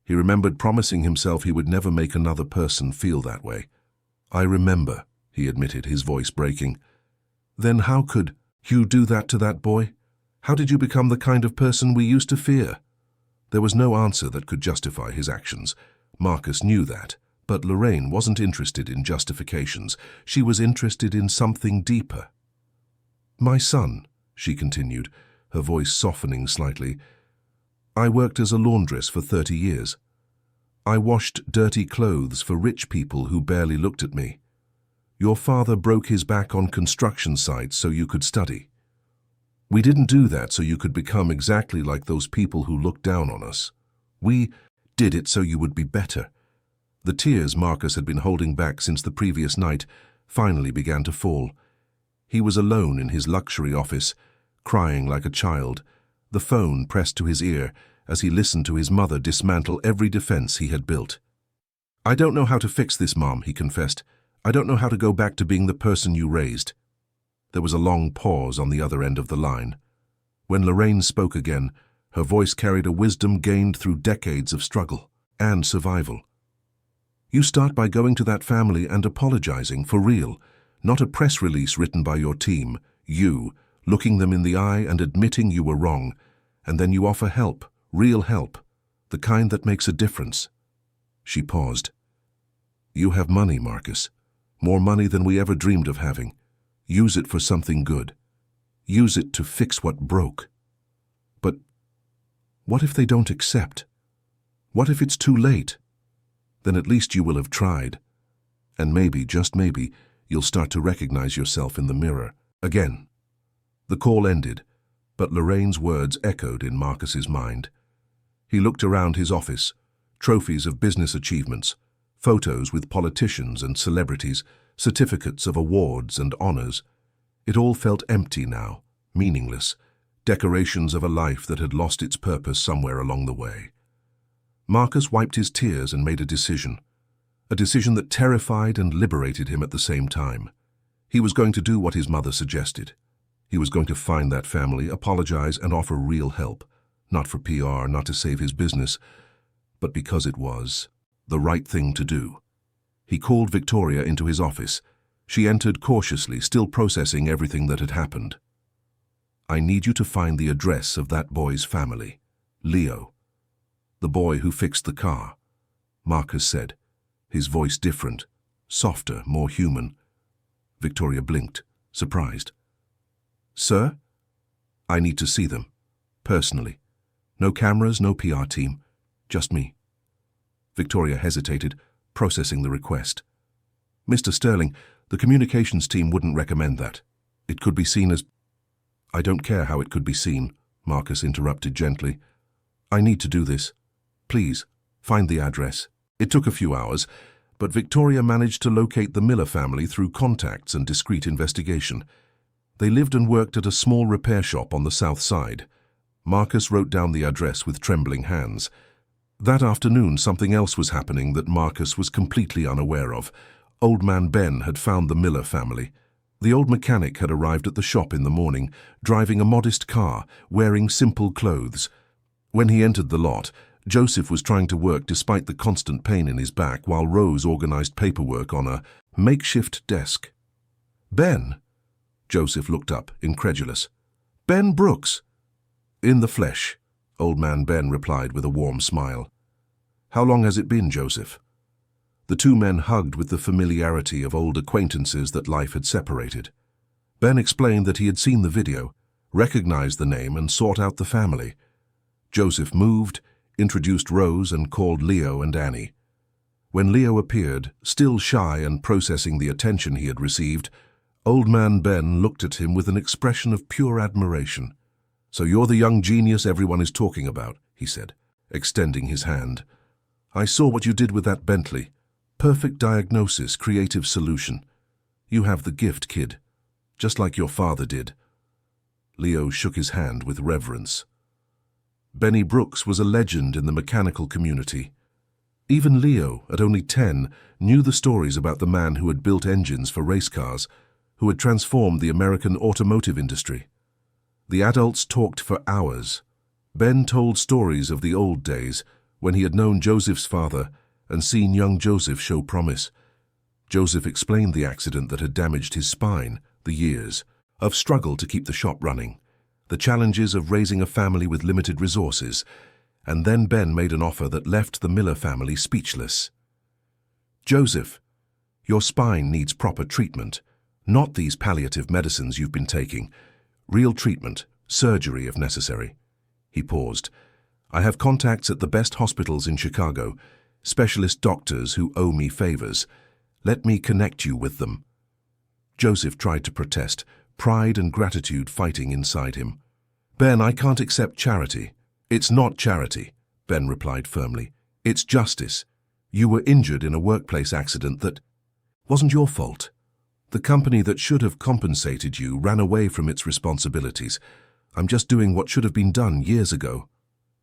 He remembered promising himself he would never make another person feel that way. "I remember," he admitted, his voice breaking. "Then how could you do that to that boy? How did you become the kind of person we used to fear?" There was no answer that could justify his actions. Marcus knew that, but Lorraine wasn't interested in justifications. She was interested in something deeper. "My son," she continued, her voice softening slightly, "I worked as a laundress for 30 years. I washed dirty clothes for rich people who barely looked at me. Your father broke his back on construction sites so you could study. We didn't do that so you could become exactly like those people who looked down on us. We did it so you would be better." The tears Marcus had been holding back since the previous night finally began to fall. He was alone in his luxury office, crying like a child, the phone pressed to his ear as he listened to his mother dismantle every defense he had built. "I don't know how to fix this, Mom," he confessed. "I don't know how to go back to being the person you raised." There was a long pause on the other end of the line. When Lorraine spoke again, her voice carried a wisdom gained through decades of struggle and survival. "You start by going to that family and apologizing for real, not a press release written by your team. You, looking them in the eye and admitting you were wrong, and then you offer help, real help, the kind that makes a difference." She paused. "You have money, Marcus, more money than we ever dreamed of having. Use it for something good. Use it to fix what broke. But what if they don't accept? What if it's too late? Then at least you will have tried. And maybe, just maybe, you'll start to recognize yourself in the mirror again." The call ended, but Lorraine's words echoed in Marcus's mind. He looked around his office, trophies of business achievements, photos with politicians and celebrities, certificates of awards and honors. It all felt empty now, meaningless, decorations of a life that had lost its purpose somewhere along the way. Marcus wiped his tears and made a decision that terrified and liberated him at the same time. He was going to do what his mother suggested. He was going to find that family, apologize, and offer real help, not for PR, not to save his business, but because it was the right thing to do. He called Victoria into his office. She entered cautiously, still processing everything that had happened. "I need you to find the address of that boy's family. Leo. The boy who fixed the car," Marcus said, his voice different, softer, more human. Victoria blinked, surprised. "Sir? I need to see them, personally. No cameras, no PR team, just me." Victoria hesitated, processing the request. "Mr. Sterling, the communications team wouldn't recommend that. It could be seen as—" "I don't care how it could be seen," Marcus interrupted gently. "I need to do this. Please, find the address." It took a few hours, but Victoria managed to locate the Miller family through contacts and discreet investigation. They lived and worked at a small repair shop on the south side. Marcus wrote down the address with trembling hands. That afternoon, something else was happening that Marcus was completely unaware of. Old man Ben had found the Miller family. The old mechanic had arrived at the shop in the morning, driving a modest car, wearing simple clothes. When he entered the lot, Joseph was trying to work despite the constant pain in his back while Rose organized paperwork on a makeshift desk. "Ben?" Joseph looked up, incredulous. "Ben Brooks?" "In the flesh," old man Ben replied with a warm smile. "How long has it been, Joseph?" The two men hugged with the familiarity of old acquaintances that life had separated. Ben explained that he had seen the video, recognized the name, and sought out the family. Joseph moved, introduced Rose, and called Leo and Annie. When Leo appeared, still shy and processing the attention he had received, old man Ben looked at him with an expression of pure admiration. "So you're the young genius everyone is talking about," he said, extending his hand. "I saw what you did with that Bentley. Perfect diagnosis, creative solution. You have the gift, kid, just like your father did." Leo shook his hand with reverence. Benny Brooks was a legend in the mechanical community. Even Leo, at only 10, knew the stories about the man who had built engines for race cars, who had transformed the American automotive industry. The adults talked for hours. Ben told stories of the old days, when he had known Joseph's father and seen young Joseph show promise. Joseph explained the accident that had damaged his spine, the years of struggle to keep the shop running, the challenges of raising a family with limited resources, and then Ben made an offer that left the Miller family speechless. "Joseph, your spine needs proper treatment, not these palliative medicines you've been taking. Real treatment, surgery if necessary." He paused. "I have contacts at the best hospitals in Chicago, specialist doctors who owe me favors. Let me connect you with them." Joseph tried to protest, pride and gratitude fighting inside him. "Ben, I can't accept charity." "It's not charity," Ben replied firmly. "It's justice. You were injured in a workplace accident that wasn't your fault. The company that should have compensated you ran away from its responsibilities. I'm just doing what should have been done years ago."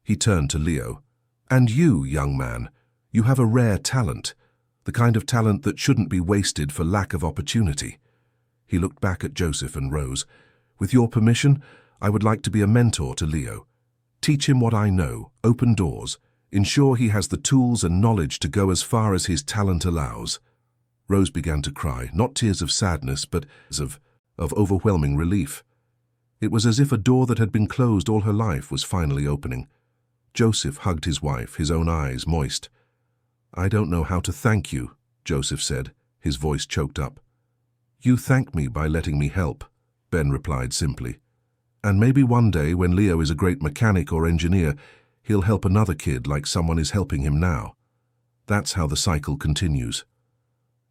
He turned to Leo. "And you, young man, you have a rare talent, the kind of talent that shouldn't be wasted for lack of opportunity." He looked back at Joseph and Rose. "With your permission, I would like to be a mentor to Leo. Teach him what I know, open doors, ensure he has the tools and knowledge to go as far as his talent allows." Rose began to cry, not tears of sadness, but of overwhelming relief. It was as if a door that had been closed all her life was finally opening. Joseph hugged his wife, his own eyes moist. "I don't know how to thank you," Joseph said, his voice choked up. "You thank me by letting me help," Ben replied simply. "And maybe one day, when Leo is a great mechanic or engineer, he'll help another kid like someone is helping him now. That's how the cycle continues."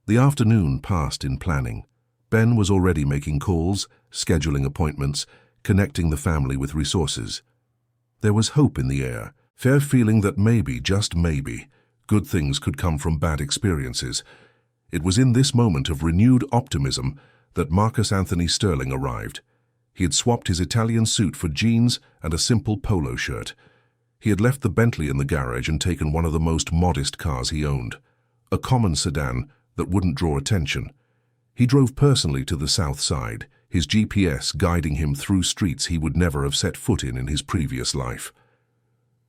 The afternoon passed in planning. Ben was already making calls, scheduling appointments, connecting the family with resources. There was hope in the air, fair feeling that maybe, just maybe, good things could come from bad experiences. It was in this moment of renewed optimism that Marcus Anthony Sterling arrived. He had swapped his Italian suit for jeans and a simple polo shirt. He had left the Bentley in the garage and taken one of the most modest cars he owned, a common sedan that wouldn't draw attention. He drove personally to the south side, his GPS guiding him through streets he would never have set foot in his previous life.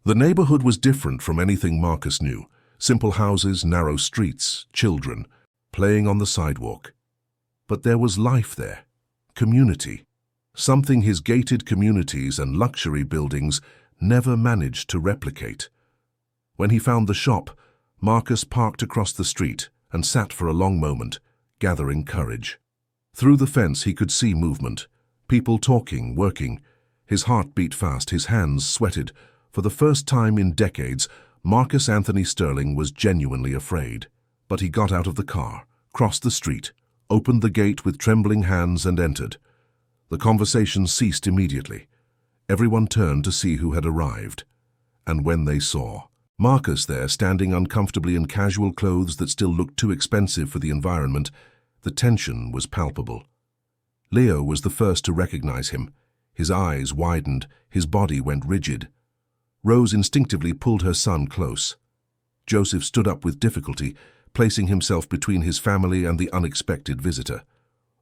The neighborhood was different from anything Marcus knew. Simple houses, narrow streets, children, playing on the sidewalk. But there was life there, community, something his gated communities and luxury buildings never managed to replicate. When he found the shop, Marcus parked across the street and sat for a long moment, gathering courage. Through the fence he could see movement, people talking, working. His heart beat fast, his hands sweated. For the first time in decades, Marcus Anthony Sterling was genuinely afraid. But he got out of the car, crossed the street, opened the gate with trembling hands and entered. The conversation ceased immediately. Everyone turned to see who had arrived. And when they saw Marcus there, standing uncomfortably in casual clothes that still looked too expensive for the environment, the tension was palpable. Leo was the first to recognize him. His eyes widened, his body went rigid. Rose instinctively pulled her son close. Joseph stood up with difficulty, placing himself between his family and the unexpected visitor.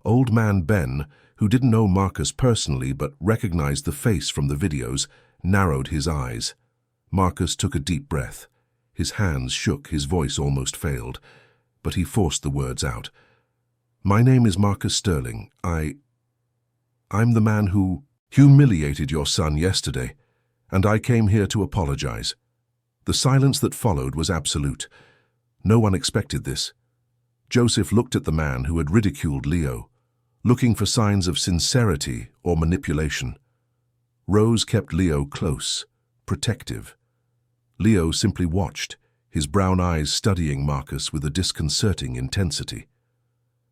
Old man Ben, who didn't know Marcus personally but recognized the face from the videos, narrowed his eyes. Marcus took a deep breath. His hands shook, his voice almost failed, but he forced the words out. "My name is Marcus Sterling. I'm the man who humiliated your son yesterday, and I came here to apologize." The silence that followed was absolute. No one expected this. Joseph looked at the man who had ridiculed Leo, looking for signs of sincerity or manipulation. Rose kept Leo close, protective. Leo simply watched, his brown eyes studying Marcus with a disconcerting intensity.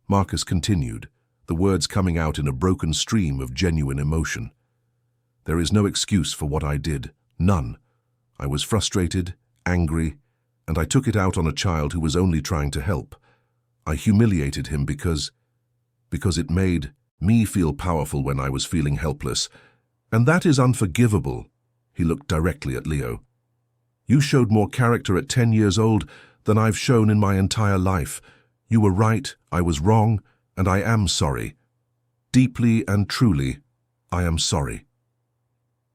Marcus continued, the words coming out in a broken stream of genuine emotion. "There is no excuse for what I did, none. I was frustrated, angry, and I took it out on a child who was only trying to help. I humiliated him because it made me feel powerful when I was feeling helpless. And that is unforgivable." He looked directly at Leo. "You showed more character at 10 years old than I've shown in my entire life. You were right, I was wrong, and I am sorry. Deeply and truly, I am sorry."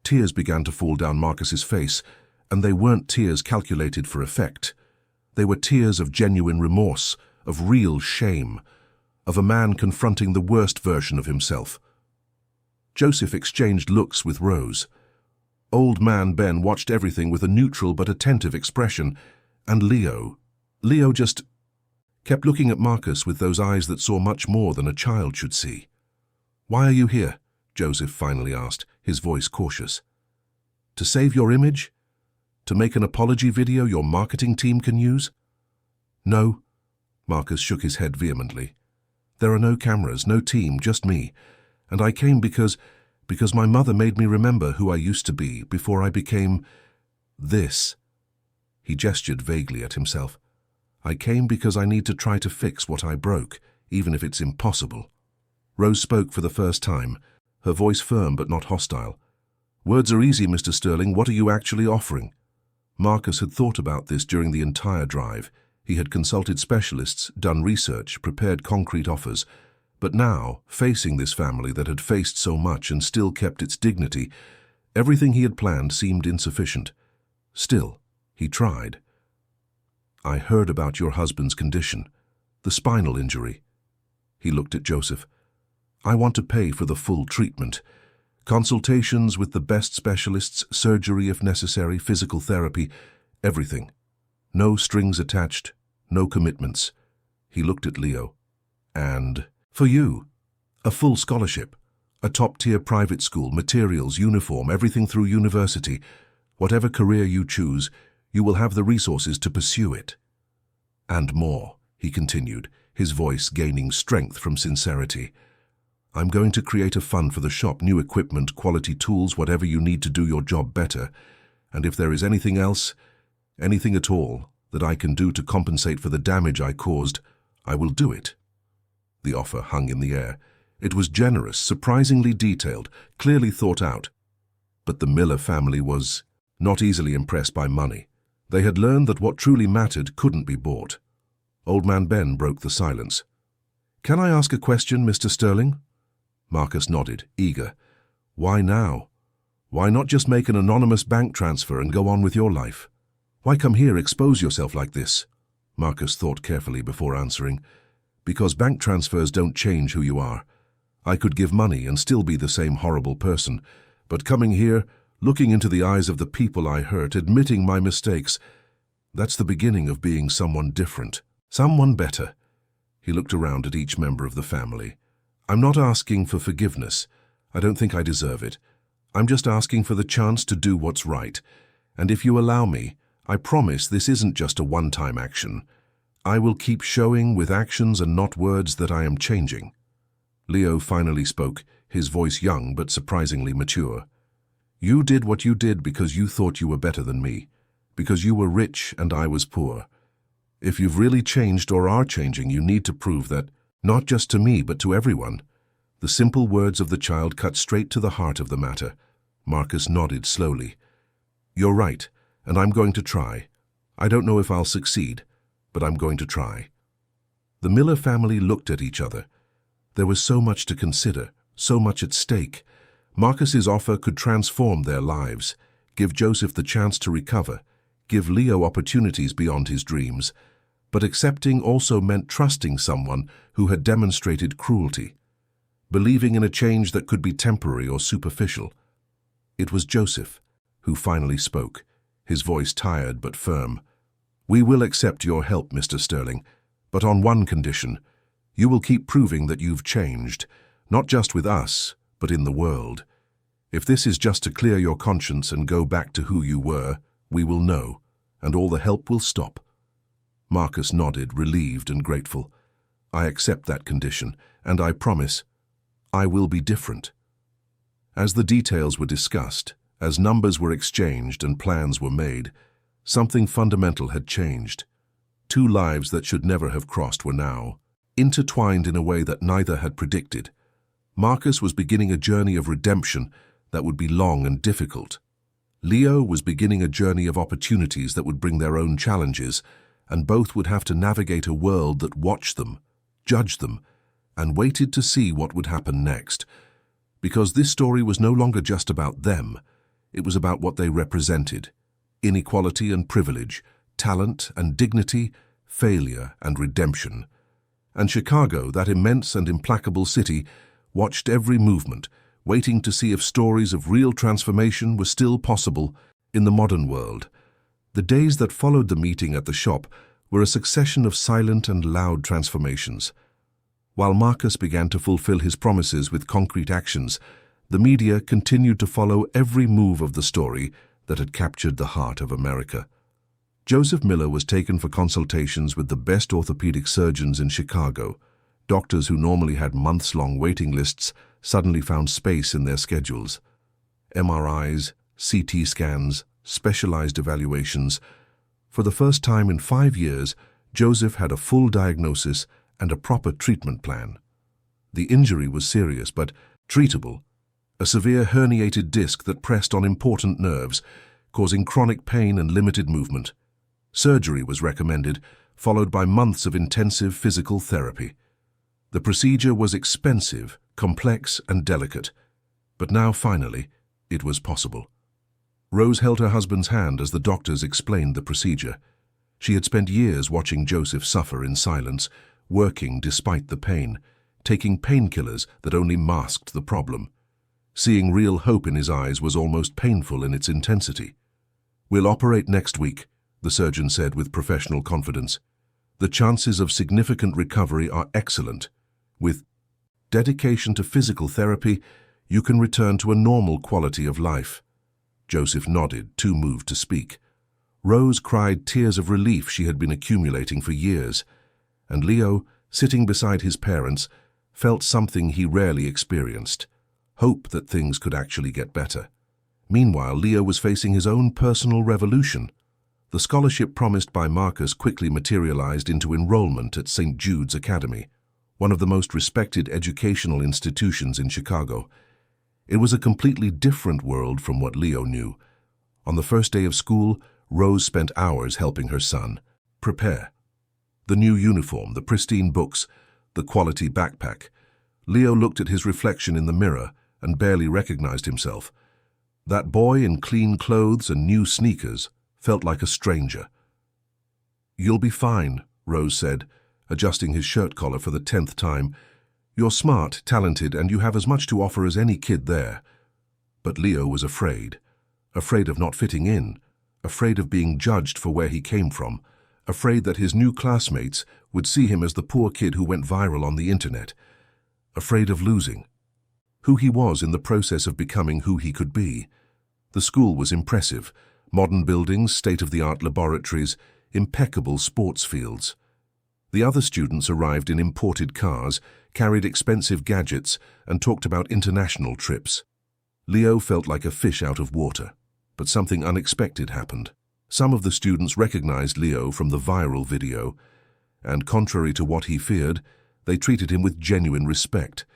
Tears began to fall down Marcus's face, and they weren't tears calculated for effect. They were tears of genuine remorse, of real shame, of a man confronting the worst version of himself. Joseph exchanged looks with Rose. Old man Ben watched everything with a neutral but attentive expression, and Leo just kept looking at Marcus with those eyes that saw much more than a child should see. "Why are you here?" Joseph finally asked, his voice cautious. "To save your image? To make an apology video your marketing team can use?" "No." Marcus shook his head vehemently. "There are no cameras, no team, just me. And I came because my mother made me remember who I used to be before I became this." He gestured vaguely at himself. "I came because I need to try to fix what I broke, even if it's impossible." Rose spoke for the first time, her voice firm but not hostile. "Words are easy, Mr. Sterling. What are you actually offering?" Marcus had thought about this during the entire drive. He had consulted specialists, done research, prepared concrete offers. But now, facing this family that had faced so much and still kept its dignity, everything he had planned seemed insufficient. Still, he tried. "I heard about your husband's condition, the spinal injury." He looked at Joseph. "I want to pay for the full treatment. Consultations with the best specialists, surgery if necessary, physical therapy, everything. No strings attached, no commitments." He looked at Leo. "And for you, a full scholarship, a top-tier private school, materials, uniform, everything through university. Whatever career you choose, you will have the resources to pursue it. And more," he continued, his voice gaining strength from sincerity. "I'm going to create a fund for the shop, new equipment, quality tools, whatever you need to do your job better. And if there is anything else, anything at all, that I can do to compensate for the damage I caused, I will do it." The offer hung in the air. It was generous, surprisingly detailed, clearly thought out. But the Miller family was not easily impressed by money. They had learned that what truly mattered couldn't be bought. Old man Ben broke the silence. "Can I ask a question, Mr. Sterling?" Marcus nodded, eager. "Why now? Why not just make an anonymous bank transfer and go on with your life?" Why come here, expose yourself like this? Marcus thought carefully before answering. Because bank transfers don't change who you are. I could give money and still be the same horrible person, but coming here, looking into the eyes of the people I hurt, admitting my mistakes, that's the beginning of being someone different, someone better. He looked around at each member of the family. I'm not asking for forgiveness. I don't think I deserve it. I'm just asking for the chance to do what's right. And if you allow me, I promise this isn't just a one-time action. I will keep showing with actions and not words that I am changing. Leo finally spoke, his voice young but surprisingly mature. You did what you did because you thought you were better than me, because you were rich and I was poor. If you've really changed or are changing, you need to prove that, not just to me but to everyone. The simple words of the child cut straight to the heart of the matter. Marcus nodded slowly. You're right, and I'm going to try. I don't know if I'll succeed, but I'm going to try. The Miller family looked at each other. There was so much to consider, so much at stake. Marcus's offer could transform their lives, give Joseph the chance to recover, give Leo opportunities beyond his dreams. But accepting also meant trusting someone who had demonstrated cruelty, believing in a change that could be temporary or superficial. It was Joseph who finally spoke, his voice tired but firm. We will accept your help, Mr. Sterling, but on one condition. You will keep proving that you've changed, not just with us, but in the world. If this is just to clear your conscience and go back to who you were, we will know, and all the help will stop. Marcus nodded, relieved and grateful. I accept that condition, and I promise, I will be different. As the details were discussed, as numbers were exchanged and plans were made, something fundamental had changed. Two lives that should never have crossed were now intertwined in a way that neither had predicted. Marcus was beginning a journey of redemption that would be long and difficult. Leo was beginning a journey of opportunities that would bring their own challenges, and both would have to navigate a world that watched them, judged them, and waited to see what would happen next. Because this story was no longer just about them, it was about what they represented: inequality and privilege, talent and dignity, failure and redemption. And Chicago, that immense and implacable city, watched every movement, waiting to see if stories of real transformation were still possible in the modern world. The days that followed the meeting at the shop were a succession of silent and loud transformations. While Marcus began to fulfill his promises with concrete actions, the media continued to follow every move of the story that had captured the heart of America. Joseph Miller was taken for consultations with the best orthopedic surgeons in Chicago. Doctors who normally had months-long waiting lists suddenly found space in their schedules. MRIs, CT scans, specialized evaluations. For the first time in 5 years, Joseph had a full diagnosis and a proper treatment plan. The injury was serious but treatable. A severe herniated disc that pressed on important nerves, causing chronic pain and limited movement. Surgery was recommended, followed by months of intensive physical therapy. The procedure was expensive, complex, and delicate, but now, finally, it was possible. Rose held her husband's hand as the doctors explained the procedure. She had spent years watching Joseph suffer in silence, working despite the pain, taking painkillers that only masked the problem. Seeing real hope in his eyes was almost painful in its intensity. We'll operate next week, the surgeon said with professional confidence. The chances of significant recovery are excellent. With dedication to physical therapy, you can return to a normal quality of life. Joseph nodded, too moved to speak. Rose cried tears of relief she had been accumulating for years, and Leo, sitting beside his parents, felt something he rarely experienced: hope that things could actually get better. Meanwhile, Leo was facing his own personal revolution. The scholarship promised by Marcus quickly materialized into enrollment at St. Jude's Academy, one of the most respected educational institutions in Chicago. It was a completely different world from what Leo knew. On the first day of school, Rose spent hours helping her son prepare. The new uniform, the pristine books, the quality backpack. Leo looked at his reflection in the mirror and barely recognized himself. That boy in clean clothes and new sneakers, felt like a stranger. "You'll be fine," Rose said, adjusting his shirt collar for the 10th time. "You're smart, talented, and you have as much to offer as any kid there." But Leo was afraid. Afraid of not fitting in. Afraid of being judged for where he came from. Afraid that his new classmates would see him as the poor kid who went viral on the internet. Afraid of losing who he was in the process of becoming who he could be. The school was impressive. Modern buildings, state-of-the-art laboratories, impeccable sports fields. The other students arrived in imported cars, carried expensive gadgets, and talked about international trips. Leo felt like a fish out of water, but something unexpected happened. Some of the students recognized Leo from the viral video, and contrary to what he feared, they treated him with genuine respect.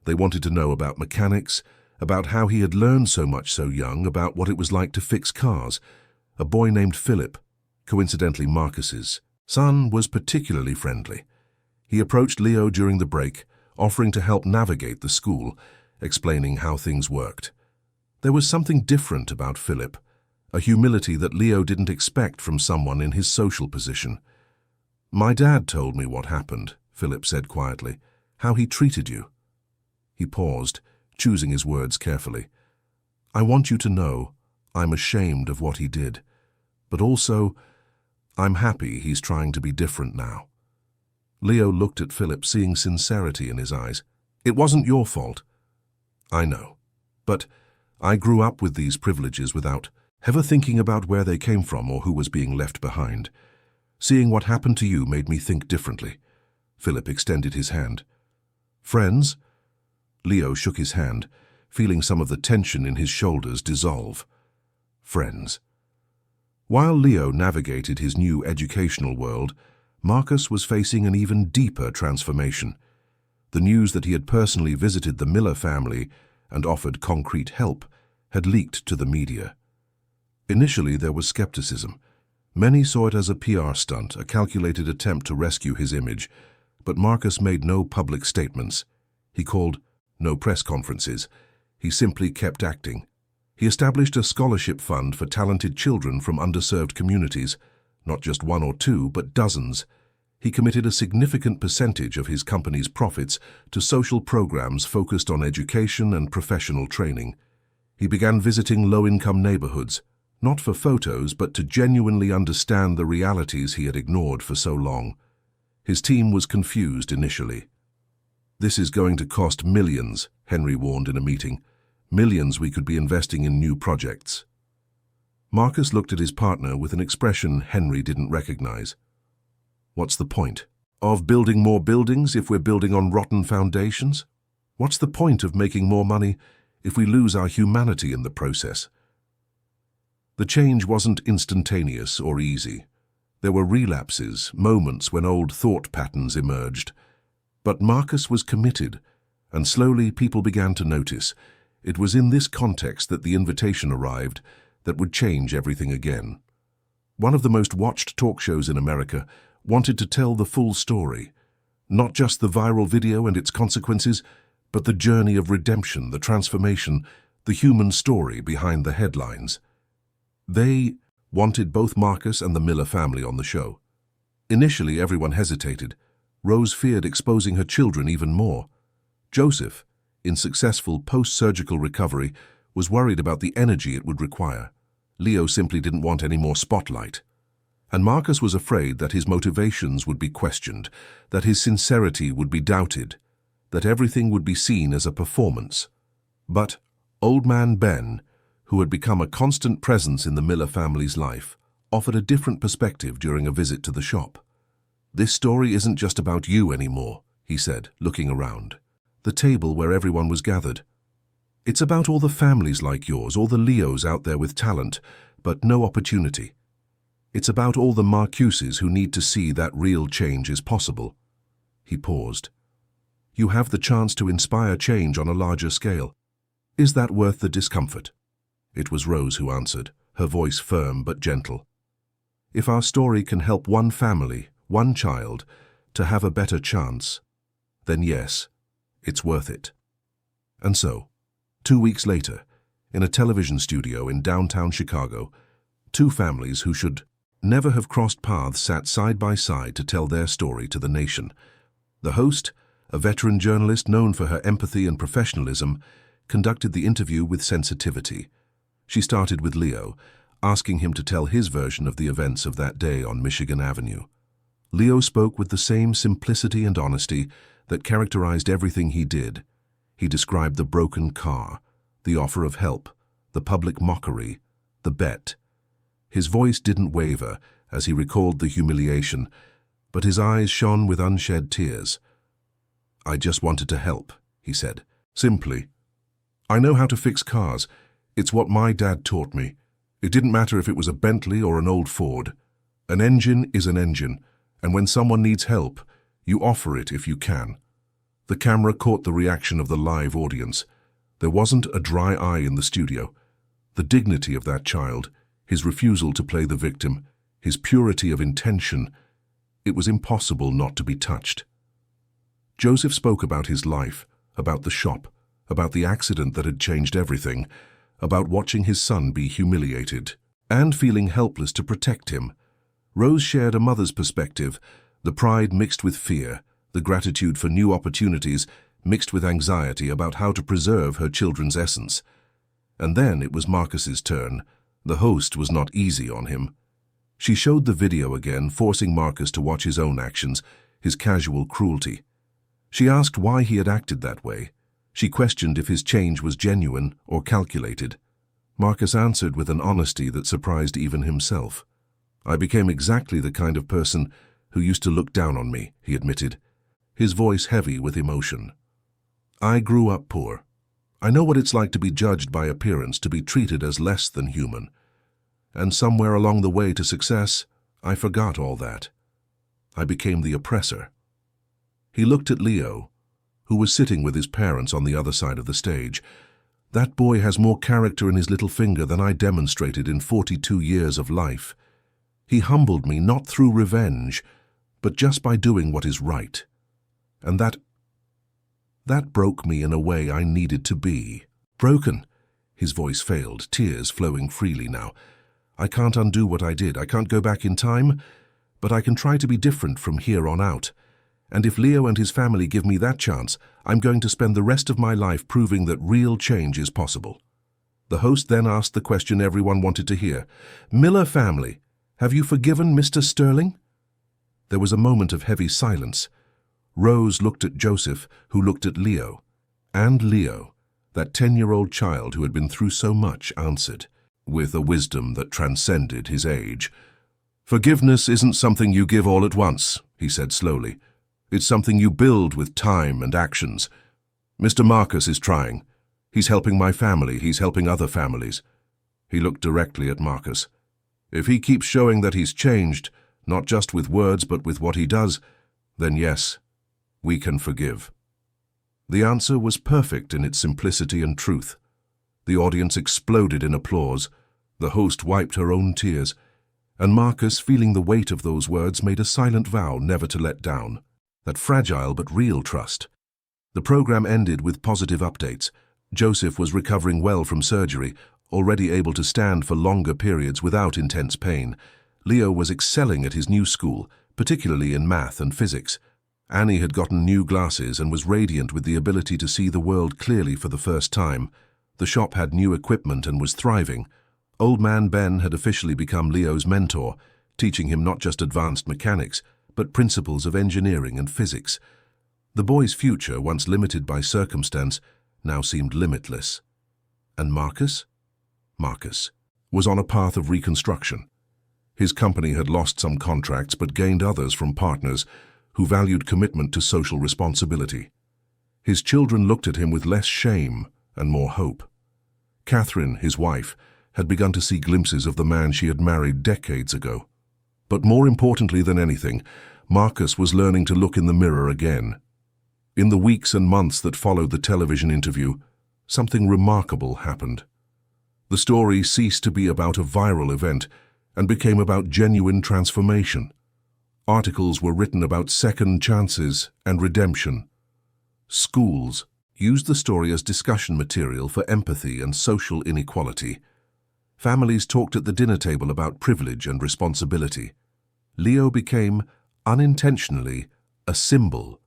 They wanted to know about mechanics, about how he had learned so much so young, about what it was like to fix cars. A boy named Philip, coincidentally Marcus's son, was particularly friendly. He approached Leo during the break, offering to help navigate the school, explaining how things worked. There was something different about Philip, a humility that Leo didn't expect from someone in his social position. "My dad told me what happened," Philip said quietly, "how he treated you." He paused, choosing his words carefully. "I want you to know I'm ashamed of what he did, but also I'm happy he's trying to be different now." Leo looked at Philip, seeing sincerity in his eyes. "It wasn't your fault." "I know, but I grew up with these privileges without ever thinking about where they came from or who was being left behind. Seeing what happened to you made me think differently." Philip extended his hand. "Friends?" Leo shook his hand, feeling some of the tension in his shoulders dissolve. Friends. While Leo navigated his new educational world, Marcus was facing an even deeper transformation. The news that he had personally visited the Miller family and offered concrete help had leaked to the media. Initially, there was skepticism. Many saw it as a PR stunt, a calculated attempt to rescue his image, but Marcus made no public statements. He called no press conferences. He simply kept acting. He established a scholarship fund for talented children from underserved communities, not just one or two, but dozens. He committed a significant percentage of his company's profits to social programs focused on education and professional training. He began visiting low-income neighborhoods, not for photos, but to genuinely understand the realities he had ignored for so long. His team was confused initially. "This is going to cost millions," Henry warned in a meeting. "Millions we could be investing in new projects." Marcus looked at his partner with an expression Henry didn't recognize. "What's the point of building more buildings if we're building on rotten foundations? What's the point of making more money if we lose our humanity in the process?" The change wasn't instantaneous or easy. There were relapses, moments when old thought patterns emerged. But Marcus was committed, and slowly people began to notice. It was in this context that the invitation arrived that would change everything again. One of the most watched talk shows in America wanted to tell the full story. Not just the viral video and its consequences, but the journey of redemption, the transformation, the human story behind the headlines. They wanted both Marcus and the Miller family on the show. Initially, everyone hesitated. Rose feared exposing her children even more. Joseph, in successful post-surgical recovery, was worried about the energy it would require. Leo simply didn't want any more spotlight. And Marcus was afraid that his motivations would be questioned, that his sincerity would be doubted, that everything would be seen as a performance. But Old Man Ben, who had become a constant presence in the Miller family's life, offered a different perspective during a visit to the shop. "This story isn't just about you anymore," he said, looking around. The table where everyone was gathered. "It's about all the families like yours, all the Leos out there with talent, but no opportunity. It's about all the Marcuses who need to see that real change is possible." He paused. "You have the chance to inspire change on a larger scale. Is that worth the discomfort?" It was Rose who answered, her voice firm but gentle. "If our story can help one family, one child, to have a better chance, then yes, it's worth it." And so, 2 weeks later, in a television studio in downtown Chicago, Two families who should never have crossed paths sat side by side to tell their story to the nation. The host, a veteran journalist known for her empathy and professionalism, conducted the interview with sensitivity. She started with Leo, asking him to tell his version of the events of that day on Michigan Avenue. Leo spoke with the same simplicity and honesty that characterized everything he did. He described the broken car, the offer of help, the public mockery, the bet. His voice didn't waver as he recalled the humiliation, but his eyes shone with unshed tears. "I just wanted to help," he said, simply. "I know how to fix cars. It's what my dad taught me. It didn't matter if it was a Bentley or an old Ford. An engine is an engine, and when someone needs help, you offer it if you can." The camera caught the reaction of the live audience. There wasn't a dry eye in the studio. The dignity of that child, his refusal to play the victim, his purity of intention, it was impossible not to be touched. Joseph spoke about his life, about the shop, about the accident that had changed everything, about watching his son be humiliated, and feeling helpless to protect him. Rose shared a mother's perspective, the pride mixed with fear, the gratitude for new opportunities mixed with anxiety about how to preserve her children's essence. And then it was Marcus's turn. The host was not easy on him. She showed the video again, forcing Marcus to watch his own actions, his casual cruelty. She asked why he had acted that way. She questioned if his change was genuine or calculated. Marcus answered with an honesty that surprised even himself. "I became exactly the kind of person who used to look down on me," he admitted, his voice heavy with emotion. "I grew up poor. I know what it's like to be judged by appearance, to be treated as less than human. And somewhere along the way to success, I forgot all that. I became the oppressor." He looked at Leo, who was sitting with his parents on the other side of the stage. "That boy has more character in his little finger than I demonstrated in 42 years of life. He humbled me not through revenge, but just by doing what is right. And that broke me in a way I needed to be." "Broken?" His voice failed, tears flowing freely now. "I can't undo what I did. I can't go back in time, but I can try to be different from here on out. And if Leo and his family give me that chance, I'm going to spend the rest of my life proving that real change is possible." The host then asked the question everyone wanted to hear. "Miller family, have you forgiven Mr. Sterling?" There was a moment of heavy silence. Rose looked at Joseph, who looked at Leo. And Leo, that 10-year-old child who had been through so much, answered, with a wisdom that transcended his age. "Forgiveness isn't something you give all at once," he said slowly. "It's something you build with time and actions. Mr. Marcus is trying. He's helping my family. He's helping other families." He looked directly at Marcus. "If he keeps showing that he's changed, not just with words but with what he does, then yes, we can forgive." The answer was perfect in its simplicity and truth. The audience exploded in applause. The host wiped her own tears, and Marcus, feeling the weight of those words, made a silent vow never to let down that fragile but real trust. The program ended with positive updates. Joseph was recovering well from surgery, already able to stand for longer periods without intense pain. Leo was excelling at his new school, particularly in math and physics. Annie had gotten new glasses and was radiant with the ability to see the world clearly for the first time. The shop had new equipment and was thriving. Old man Ben had officially become Leo's mentor, teaching him not just advanced mechanics, but principles of engineering and physics. The boy's future, once limited by circumstance, now seemed limitless. And Marcus? Marcus was on a path of reconstruction. His company had lost some contracts but gained others from partners who valued commitment to social responsibility. His children looked at him with less shame and more hope. Catherine, his wife, had begun to see glimpses of the man she had married decades ago. But more importantly than anything, Marcus was learning to look in the mirror again. In the weeks and months that followed the television interview, something remarkable happened. The story ceased to be about a viral event and became about genuine transformation. Articles were written about second chances and redemption. Schools used the story as discussion material for empathy and social inequality. Families talked at the dinner table about privilege and responsibility. Leo became, unintentionally, a symbol,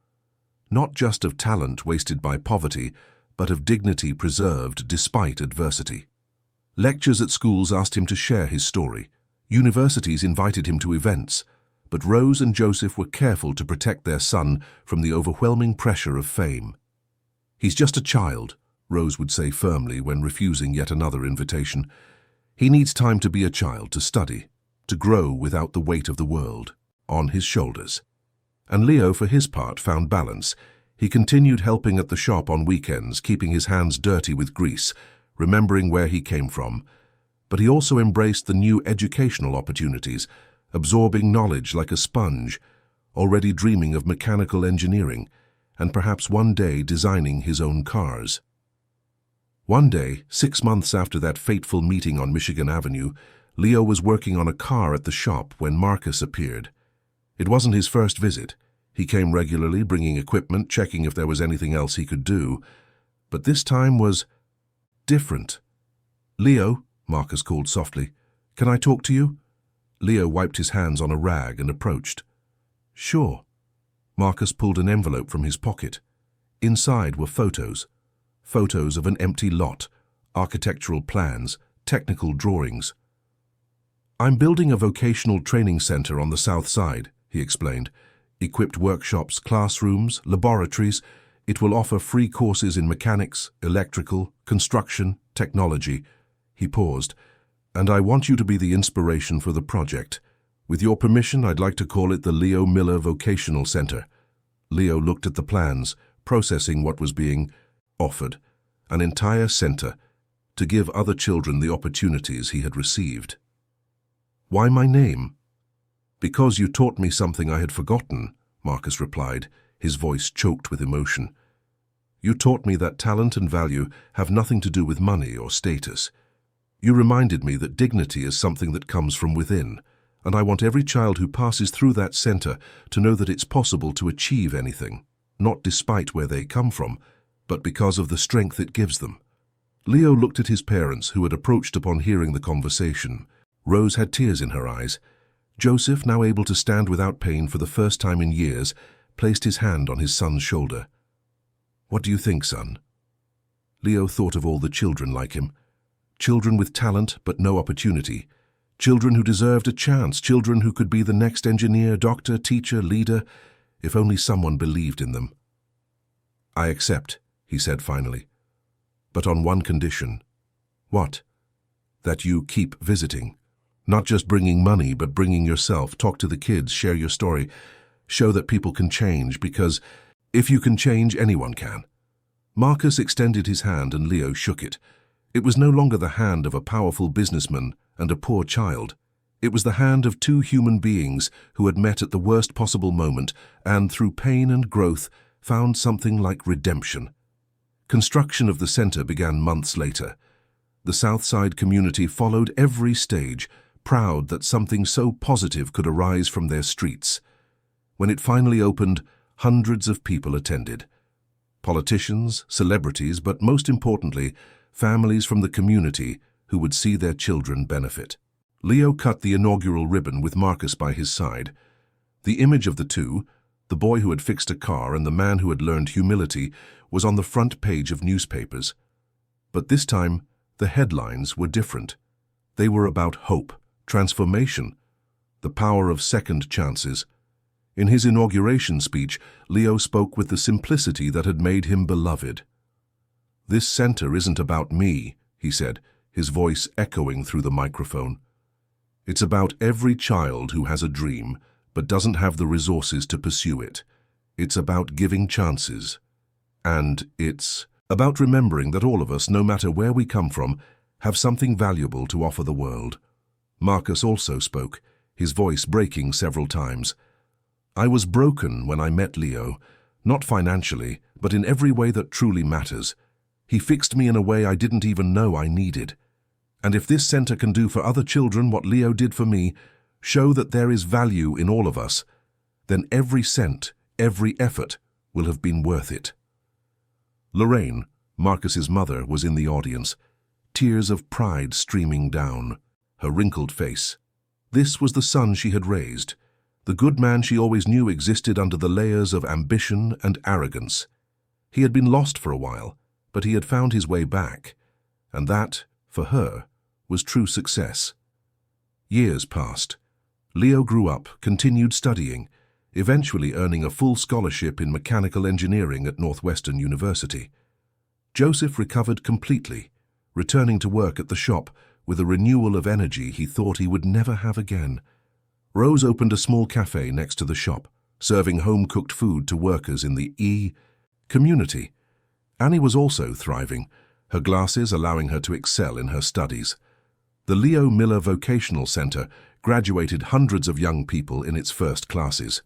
not just of talent wasted by poverty, but of dignity preserved despite adversity. Lectures at schools asked him to share his story. Universities invited him to events, but Rose and Joseph were careful to protect their son from the overwhelming pressure of fame. "He's just a child," Rose would say firmly when refusing yet another invitation. "He needs time to be a child, to study, to grow without the weight of the world on his shoulders." And Leo, for his part, found balance. He continued helping at the shop on weekends, keeping his hands dirty with grease, remembering where he came from. But he also embraced the new educational opportunities, absorbing knowledge like a sponge, already dreaming of mechanical engineering, and perhaps one day designing his own cars. One day, 6 months after that fateful meeting on Michigan Avenue, Leo was working on a car at the shop when Marcus appeared. It wasn't his first visit. He came regularly, bringing equipment, checking if there was anything else he could do. But this time was different. "Leo," Marcus called softly, "can I talk to you?" Leo wiped his hands on a rag and approached. "Sure." Marcus pulled an envelope from his pocket. Inside were photos of an empty lot, architectural plans, technical drawings. "I'm building a vocational training center on the south side," he explained. "Equipped workshops, classrooms, laboratories. It will offer free courses in mechanics, electrical, construction, technology." He paused. "And I want you to be the inspiration for the project. With your permission, I'd like to call it the Leo Miller Vocational Center." Leo looked at the plans, processing what was being offered. An entire center to give other children the opportunities he had received. "Why my name?" "Because you taught me something I had forgotten," Marcus replied, his voice choked with emotion. "You taught me that talent and value have nothing to do with money or status. You reminded me that dignity is something that comes from within, and I want every child who passes through that center to know that it's possible to achieve anything, not despite where they come from, but because of the strength it gives them." Leo looked at his parents, who had approached upon hearing the conversation. Rose had tears in her eyes. Joseph, now able to stand without pain for the first time in years, placed his hand on his son's shoulder. "What do you think, son?" Leo thought of all the children like him. Children with talent but no opportunity. Children who deserved a chance. Children who could be the next engineer, doctor, teacher, leader, if only someone believed in them. "I accept," he said finally. "But on one condition." "What?" "That you keep visiting. Not just bringing money, but bringing yourself. Talk to the kids, share your story. Show that people can change, because if you can change, anyone can." Marcus extended his hand and Leo shook it. It was no longer the hand of a powerful businessman and a poor child. It was the hand of two human beings who had met at the worst possible moment and, through pain and growth, found something like redemption. Construction of the center began months later. The Southside community followed every stage, proud that something so positive could arise from their streets. When it finally opened, hundreds of people attended. Politicians, celebrities, but most importantly, families from the community who would see their children benefit. Leo cut the inaugural ribbon with Marcus by his side. The image of the two, the boy who had fixed a car and the man who had learned humility, was on the front page of newspapers. But this time, the headlines were different. They were about hope, transformation, the power of second chances. In his inauguration speech, Leo spoke with the simplicity that had made him beloved. "This center isn't about me," he said, his voice echoing through the microphone. "It's about every child who has a dream, but doesn't have the resources to pursue it. It's about giving chances. And it's about remembering that all of us, no matter where we come from, have something valuable to offer the world." Marcus also spoke, his voice breaking several times. "I was broken when I met Leo, not financially, but in every way that truly matters. He fixed me in a way I didn't even know I needed. And if this center can do for other children what Leo did for me, show that there is value in all of us, then every cent, every effort will have been worth it." Lorraine, Marcus's mother, was in the audience. tears of pride streaming down her wrinkled face. This was the son she had raised, the good man she always knew existed under the layers of ambition and arrogance. He had been lost for a while, but he had found his way back, and that, for her, was true success. Years passed. Leo grew up, continued studying, eventually earning a full scholarship in mechanical engineering at Northwestern University. Joseph recovered completely, returning to work at the shop with a renewal of energy he thought he would never have again. Rose opened a small cafe next to the shop, serving home-cooked food to workers in the community. Annie was also thriving, her glasses allowing her to excel in her studies. The Leo Miller Vocational Center graduated hundreds of young people in its first classes.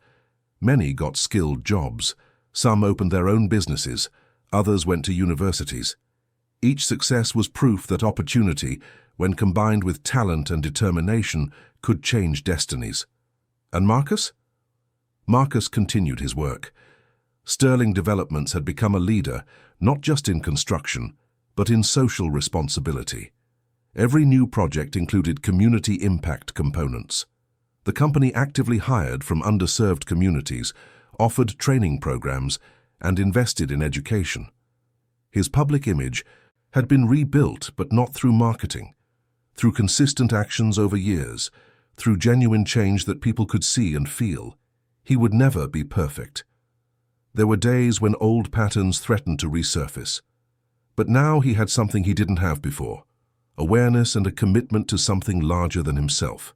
Many got skilled jobs. Some opened their own businesses. Others went to universities. Each success was proof that opportunity, when combined with talent and determination, could change destinies. And Marcus? Marcus continued his work. Sterling Developments had become a leader, not just in construction, but in social responsibility. Every new project included community impact components. The company actively hired from underserved communities, offered training programs, and invested in education. His public image had been rebuilt, but not through marketing, through consistent actions over years, through genuine change that people could see and feel. He would never be perfect. There were days when old patterns threatened to resurface. But now he had something he didn't have before, awareness and a commitment to something larger than himself.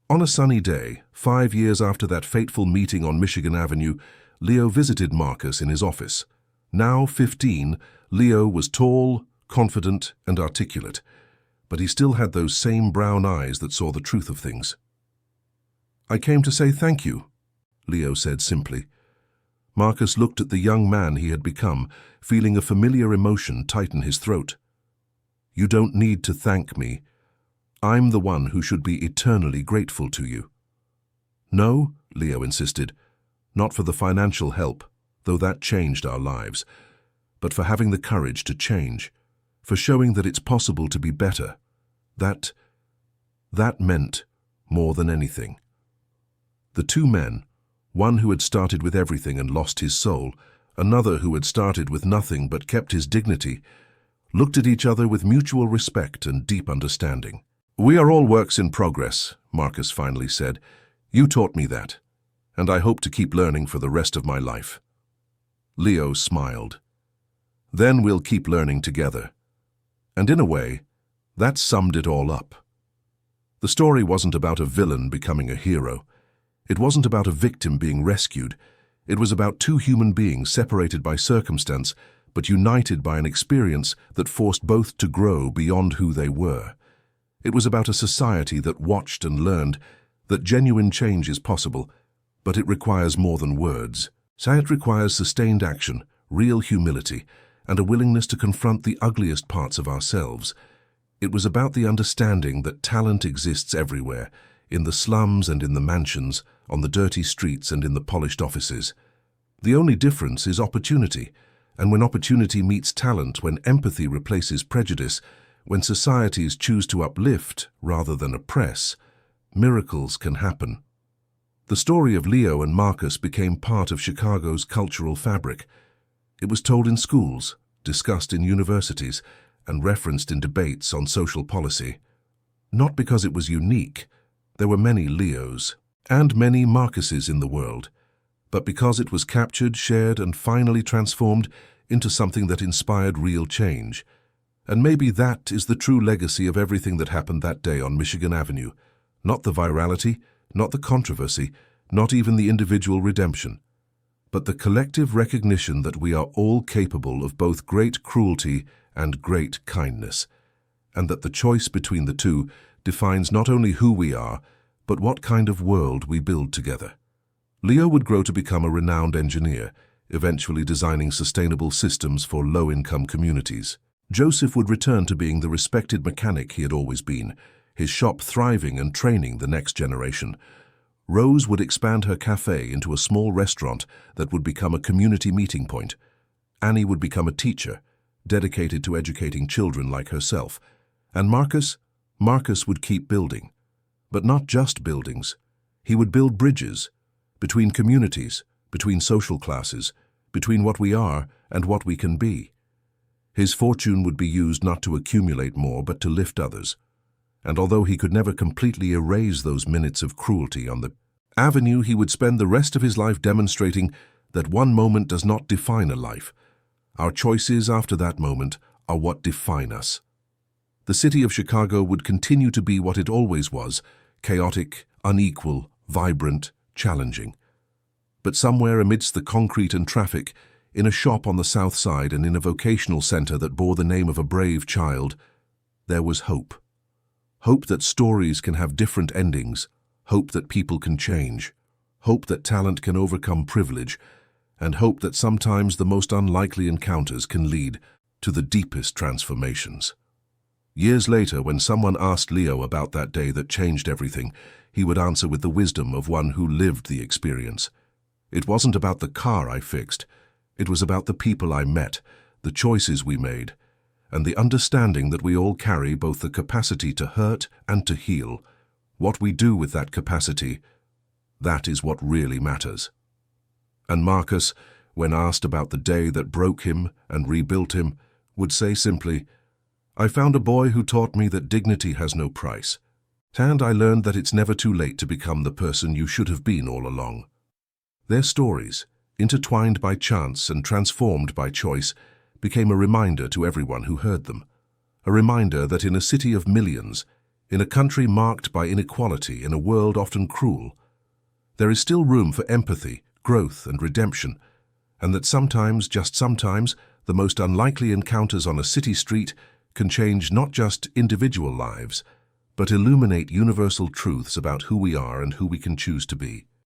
On a sunny day, 5 years after that fateful meeting on Michigan Avenue, Leo visited Marcus in his office. Now 15, Leo was tall, confident, and articulate, but he still had those same brown eyes that saw the truth of things. "I came to say thank you," Leo said simply. Marcus looked at the young man he had become, feeling a familiar emotion tighten his throat. "You don't need to thank me. I'm the one who should be eternally grateful to you." "No," Leo insisted, "not for the financial help, though that changed our lives, but for having the courage to change, for showing that it's possible to be better. That meant more than anything." The two men, one who had started with everything and lost his soul, another who had started with nothing but kept his dignity, looked at each other with mutual respect and deep understanding. "We are all works in progress," Marcus finally said. "You taught me that, and I hope to keep learning for the rest of my life." Leo smiled. "Then we'll keep learning together." And in a way, that summed it all up. The story wasn't about a villain becoming a hero. It wasn't about a victim being rescued. It was about two human beings separated by circumstance, but united by an experience that forced both to grow beyond who they were. It was about a society that watched and learned that genuine change is possible, but it requires more than words. It requires sustained action, real humility, and a willingness to confront the ugliest parts of ourselves. It was about the understanding that talent exists everywhere, in the slums and in the mansions, on the dirty streets and in the polished offices. The only difference is opportunity, and when opportunity meets talent, when empathy replaces prejudice, when societies choose to uplift rather than oppress, miracles can happen. The story of Leo and Marcus became part of Chicago's cultural fabric. It was told in schools, discussed in universities, and referenced in debates on social policy. Not because it was unique, there were many Leos and many Marcuses in the world, but because it was captured, shared, and finally transformed into something that inspired real change. And maybe that is the true legacy of everything that happened that day on Michigan Avenue. Not the virality, not the controversy, not even the individual redemption, but the collective recognition that we are all capable of both great cruelty and great kindness, and that the choice between the two defines not only who we are, but what kind of world we build together. Leo would grow to become a renowned engineer, eventually designing sustainable systems for low-income communities. Joseph would return to being the respected mechanic he had always been, his shop thriving and training the next generation. Rose would expand her cafe into a small restaurant that would become a community meeting point. Annie would become a teacher, dedicated to educating children like herself. And Marcus would keep building. But not just buildings. He would build bridges between communities, between social classes, between what we are and what we can be. His fortune would be used not to accumulate more, but to lift others. And although he could never completely erase those minutes of cruelty on the avenue, he would spend the rest of his life demonstrating that one moment does not define a life. Our choices after that moment are what define us. The city of Chicago would continue to be what it always was: chaotic, unequal, vibrant, challenging. But somewhere amidst the concrete and traffic, in a shop on the South Side and in a vocational center that bore the name of a brave child, there was hope. Hope that stories can have different endings, hope that people can change, hope that talent can overcome privilege, and hope that sometimes the most unlikely encounters can lead to the deepest transformations. Years later, when someone asked Leo about that day that changed everything, he would answer with the wisdom of one who lived the experience. It wasn't about the car I fixed. It was about the people I met, the choices we made, and the understanding that we all carry both the capacity to hurt and to heal. What we do with that capacity, that is what really matters. And Marcus, when asked about the day that broke him and rebuilt him, would say simply, "I found a boy who taught me that dignity has no price. And I learned that it's never too late to become the person you should have been all along." Their stories, intertwined by chance and transformed by choice, became a reminder to everyone who heard them. A reminder that in a city of millions, in a country marked by inequality, in a world often cruel, there is still room for empathy, growth, and redemption, and that sometimes, just sometimes, the most unlikely encounters on a city street can change not just individual lives, but illuminate universal truths about who we are and who we can choose to be.